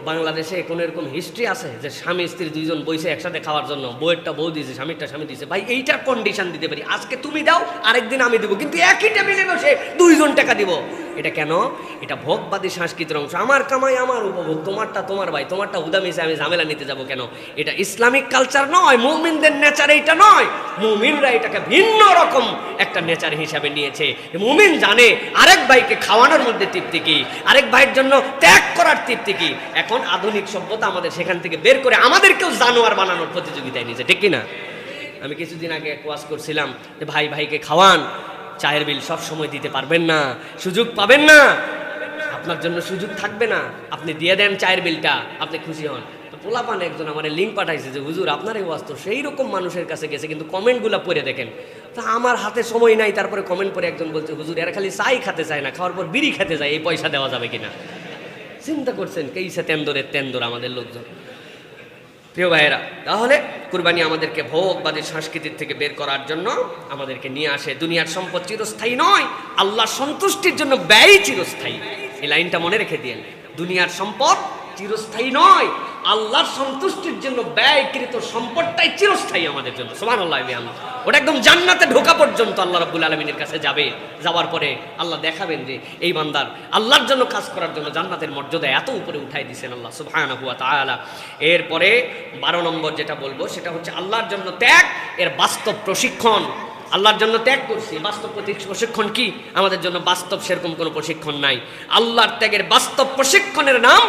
বাংলাদেশে কোনো এরকম হিস্ট্রি আছে যে স্বামী স্ত্রী দুইজন বইসে একসাথে খাওয়ার জন্য, বউয়েরটা বউ দিয়েছে, স্বামীরটা স্বামী দিয়েছে? ভাই এইটার কন্ডিশন দিতে পারি, আজকে তুমি দাও, আরেকদিন আমি দেবো, কিন্তু একই টেবিলে বসে দুইজন টাকা দিব। এটা কেন? এটা ভোগবাদী সংস্কৃতির অংশ। আমার কামাই আমার উপভোগ, তোমারটা তোমার ভাই, তোমারটা উদামিছে আমি ঝামেলা নিতে যাব কেন? এটা ইসলামিক কালচার নয়, মুমিনদের নেচার এইটা নয়। মুমিনরা এটাকে ভিন্ন রকম একটা নেচার হিসাবে নিয়েছে। মুমিন জানে আরেক ভাইকে খাওয়ানোর মধ্যে তৃপ্তি কি, আরেক ভাইয়ের জন্য ত্যাগ করার তৃপ্তি কি। এখন আধুনিক সভ্যতা আমাদের সেখান থেকে বের করে আমাদেরকেও জানোয়ার বানানোর প্রতিযোগিতায় নিয়েছে, ঠিক কিনা? আমি কিছুদিন আগে ওয়াজ করছিলাম যে ভাই ভাইকে খাওয়ান, চায়ের বিল সব সময় দিতে পারবেন না, সুযোগ পাবেন না, আপনার জন্য সুযোগ থাকবে না, আপনি দিয়ে দেন চায়ের বিলটা, আপনি খুশি হন। তো পোলাপান একজন আমার লিঙ্ক পাঠাইছে যে হুজুর আপনার এই ওয়াজ তো সেই রকম মানুষের কাছে গেছে, কিন্তু কমেন্টগুলো পড়ে দেখেন। তা আমার হাতে সময় নাই, তারপরে কমেন্ট করে একজন বলছে হুজুর এরা খালি চাই খেতে চায় না, খাওয়ার পর বিড়ি খেতে যায়, এই পয়সা দেওয়া যাবে কিনা? চিন্তা করছেন কেইসে তেন্দরের তেন্দর আমাদের লোকজন। প্রিয় ভাইয়েরা, তাহলে কুরবানি আমাদেরকে ভোগবাদী সংস্কৃতির থেকে বের করার জন্য আমাদেরকে নিয়ে আসে। দুনিয়ার সম্পদ চিরস্থায়ী নয়, আল্লাহর সন্তুষ্টির জন্য ব্যয় চিরস্থায়ী। এই লাইনটা মনে রেখে দিন, দুনিয়ার সম্পদ চিরস্থায়ী নয়, আল্লাহর সন্তুষ্টির জন্য ব্যয়কৃত সম্পদটাই চিরস্থায়ী আমাদের জন্য। সুবহানাল্লাহ, ওটা একদম জান্নাতে ঢোকা পর্যন্ত আল্লাহ রাব্বুল আলামিনের কাছে যাবে। যাওয়ার পরে আল্লাহ দেখাবেন যে এই বান্দার আল্লাহর জন্য কাজ করার জন্য জান্নাতের মর্যাদা এত উপরে উঠাই দিয়েছেন আল্লাহ সুবহানাহু ওয়া তাআলা। এরপরে 12 নম্বর যেটা বলবো সেটা হচ্ছে আল্লাহর জন্য ত্যাগ, এর বাস্তব প্রশিক্ষণ। আল্লাহর জন্য ত্যাগ করছি, বাস্তব প্রশিক্ষণ কি? আমাদের জন্য বাস্তব সেরকম কোনো প্রশিক্ষণ নাই। আল্লাহর ত্যাগের বাস্তব প্রশিক্ষণের নাম,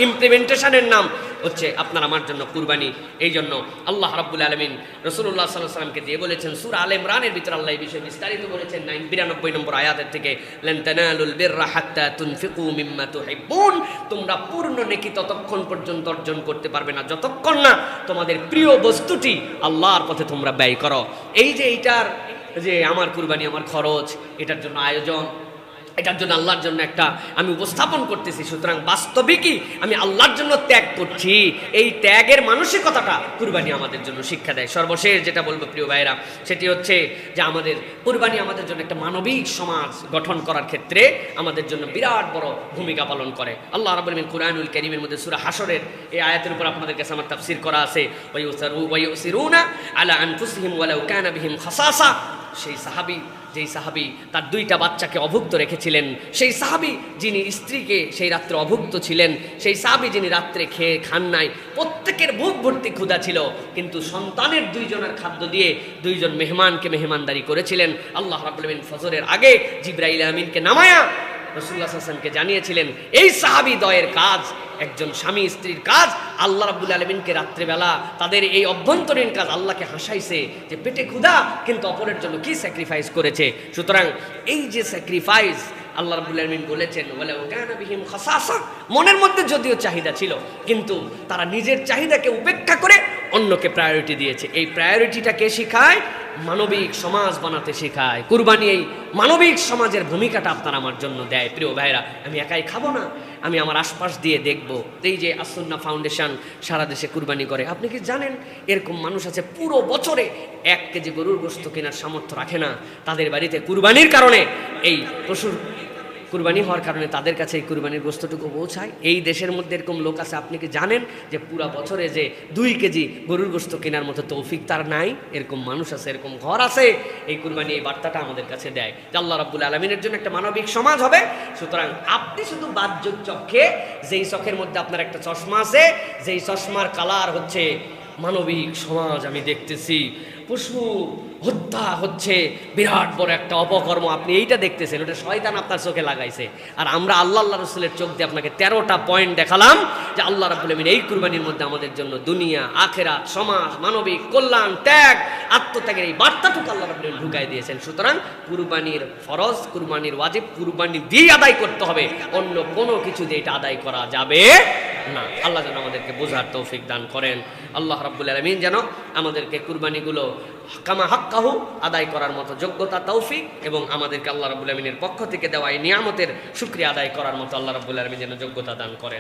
ইমপ্লিমেন্টেশনের নাম হচ্ছে আপনার আমার জন্য কুরবানি। এই জন্য আল্লাহ রাব্বুল আলামিন রাসূলুল্লাহ সাল্লাল্লাহু আলাইহি ওয়াসাল্লামকে দিয়ে বলেছেন, সূরা আলে ইমরানের ভিতরে আল্লাহ এই বিষয়ে বিস্তারিত বলেছেন 92 নম্বর আয়াতের থেকে, লান তানালুল বিররা হাত্তা তুনফিকু মিম্মা তুহিব্বুন, তোমরা পূর্ণ নেকি ততক্ষণ পর্যন্ত অর্জন করতে পারবে না যতক্ষণ না তোমাদের প্রিয় বস্তুটি আল্লাহর পথে তোমরা ব্যয় করো। এই যে এইটার যে আমার কুরবানি, আমার খরচ, এটার জন্য আয়োজন, এটার জন্য আল্লাহর জন্য একটা আমি উপস্থাপন করতেছি। সুতরাং বাস্তবিকই আমি আল্লাহর জন্য ত্যাগ করছি, এই ত্যাগের মানসিকতাটা কুরবানি আমাদের জন্য শিক্ষা দেয়। সর্বশেষ যেটা বলবো প্রিয় ভাইরা, সেটি হচ্ছে যে আমাদের কুরবানি আমাদের জন্য একটা মানবিক সমাজ গঠন করার ক্ষেত্রে আমাদের জন্য বিরাট বড় ভূমিকা পালন করে। আল্লাহ রাব্বুল আলামিন কুরআনুল কারীমের মধ্যে সূরা হাশরের এই আয়াতের উপর আপনাদের কাছে আমার তাফসীর করা আছে, ওয়ায়ুসিরুনা আলা আনফুসিহিম ওয়ালাউ কানা বিহিম খাসাসা। সেই সাহাবী, যেই সাহাবী তার 2টা বাচ্চাকে অভুক্ত রেখেছিলেন, সেই সাহাবী যিনি স্ত্রীকে সেই রাত্রে অভুক্ত ছিলেন, সেই সাহাবী যিনি রাত্রে খেয়ে খান নাই, প্রত্যেকের বুক ভর্তি ক্ষুধা ছিল, কিন্তু সন্তানের 2 জনের খাদ্য দিয়ে 2 জন মেহমানকে মেহমানদারি করেছিলেন। আল্লাহ রাব্বুল আলামিন ফজরের আগে জিবরাইল আমিনকে নামায়া রাসূলুল্লাহ সাল্লাল্লাহু আলাইহি ওয়াসাল্লামকে জানিয়েছিলেন এই সাহাবী দয়ের কাজ, একজন স্বামী স্ত্রীর কাজ আল্লাহ রাব্বুল আলামিনকে রাত্রেবেলা তাদের এই অভ্যন্তরীণ কাজ আল্লাহকে হাসাইছে যে পেটে ক্ষুধা কিন্তু অপরের জন্য কি স্যাক্রিফাইস করেছে। সুতরাং এই যে স্যাক্রিফাইস আল্লাহ রাব্বুল আলামিন বলেছেন ওয়ালাউ কানা বিহিম খাসাসা, মনের মধ্যে যদিও চাহিদা ছিল কিন্তু তারা নিজের চাহিদাকে উপেক্ষা করে অন্যকে প্রায়োরিটি দিয়েছে। এই প্রায়োরিটিটা কে শিখায়? মানবিক সমাজ বানাতে শেখায়। কুরবানি এই মানবিক সমাজের ভূমিকাটা আপনার আমার জন্য দেয়। প্রিয় ভাইরা, আমি একাই খাবো না, আমি আমার আশপাশ দিয়ে দেখব। এই যে আসুন্না ফাউন্ডেশন সারা দেশে কুরবানি করে, আপনি কি জানেন এরকম মানুষ আছে পুরো বছরে 1 কেজি গরুর গোশত কেনার সামর্থ্য রাখে না, তাদের বাড়িতে কুরবানির কারণে এই পশুর কুরবানি হওয়ার কারণে তাদের কাছে এই কুরবানির গোশতটুকু পৌঁছায়। এই দেশের মধ্যে এরকম লোক আছে, আপনি কি জানেন যে পুরা বছরে যে 2 কেজি গরুর গোশত কেনার মতো তৌফিক তার নাই? এরকম মানুষ আছে, এরকম ঘর আছে। এই কুরবানি এই বার্তাটা আমাদের কাছে দেয় যে আল্লাহ রাব্বুল আলামিনের জন্য একটা মানবিক সমাজ হবে। সুতরাং আপনি শুধু বাহ্য চক্ষে, যেই চোখের মধ্যে আপনার একটা চশমা আছে, যেই চশমার কালার হচ্ছে মানবিক সমাজ আমি দেখতেছি, পশু হত্যা হচ্ছে বিরাট বড় একটা অপকর্ম, আপনি এইটা দেখতেছেন, ওটা শয়তান আপনার চোখে লাগাইছে। আর আমরা আল্লাহ রসুলের চোখ দিয়ে আপনাকে 13টা পয়েন্ট দেখালাম যে আল্লাহ রাব্বুল আমিন এই কুরবানির মধ্যে আমাদের জন্য দুনিয়া, আখেরাত, সমাজ, মানবিক কল্যাণ, ত্যাগ, আত্মত্যাগের এই বার্তাটুকু আল্লাহ রাব্বুল আমিন ঢুকাই দিয়েছেন। সুতরাং কুরবানির ফরজ, কুরবানির ওয়াজিব কুরবানি দিয়ে আদায় করতে হবে, অন্য কোনো কিছু দিয়ে এটা আদায় করা যাবে না। আল্লাহ যেন আমাদেরকে বোঝার তৌফিক দান করেন। আল্লাহ রাব্বুল আলামিন যেন আমাদেরকে কুরবানিগুলো কামা হাক্কাহু আদায় করার মতো যোগ্যতা, তৌফিক, এবং আমাদেরকে আল্লাহ রাব্বুল আমিনের পক্ষ থেকে দেওয়া এই নিয়ামতের শুকরিয়া আদায় করার মতো আল্লাহ রাব্বুল আলামিন যেন যোগ্যতা দান করেন।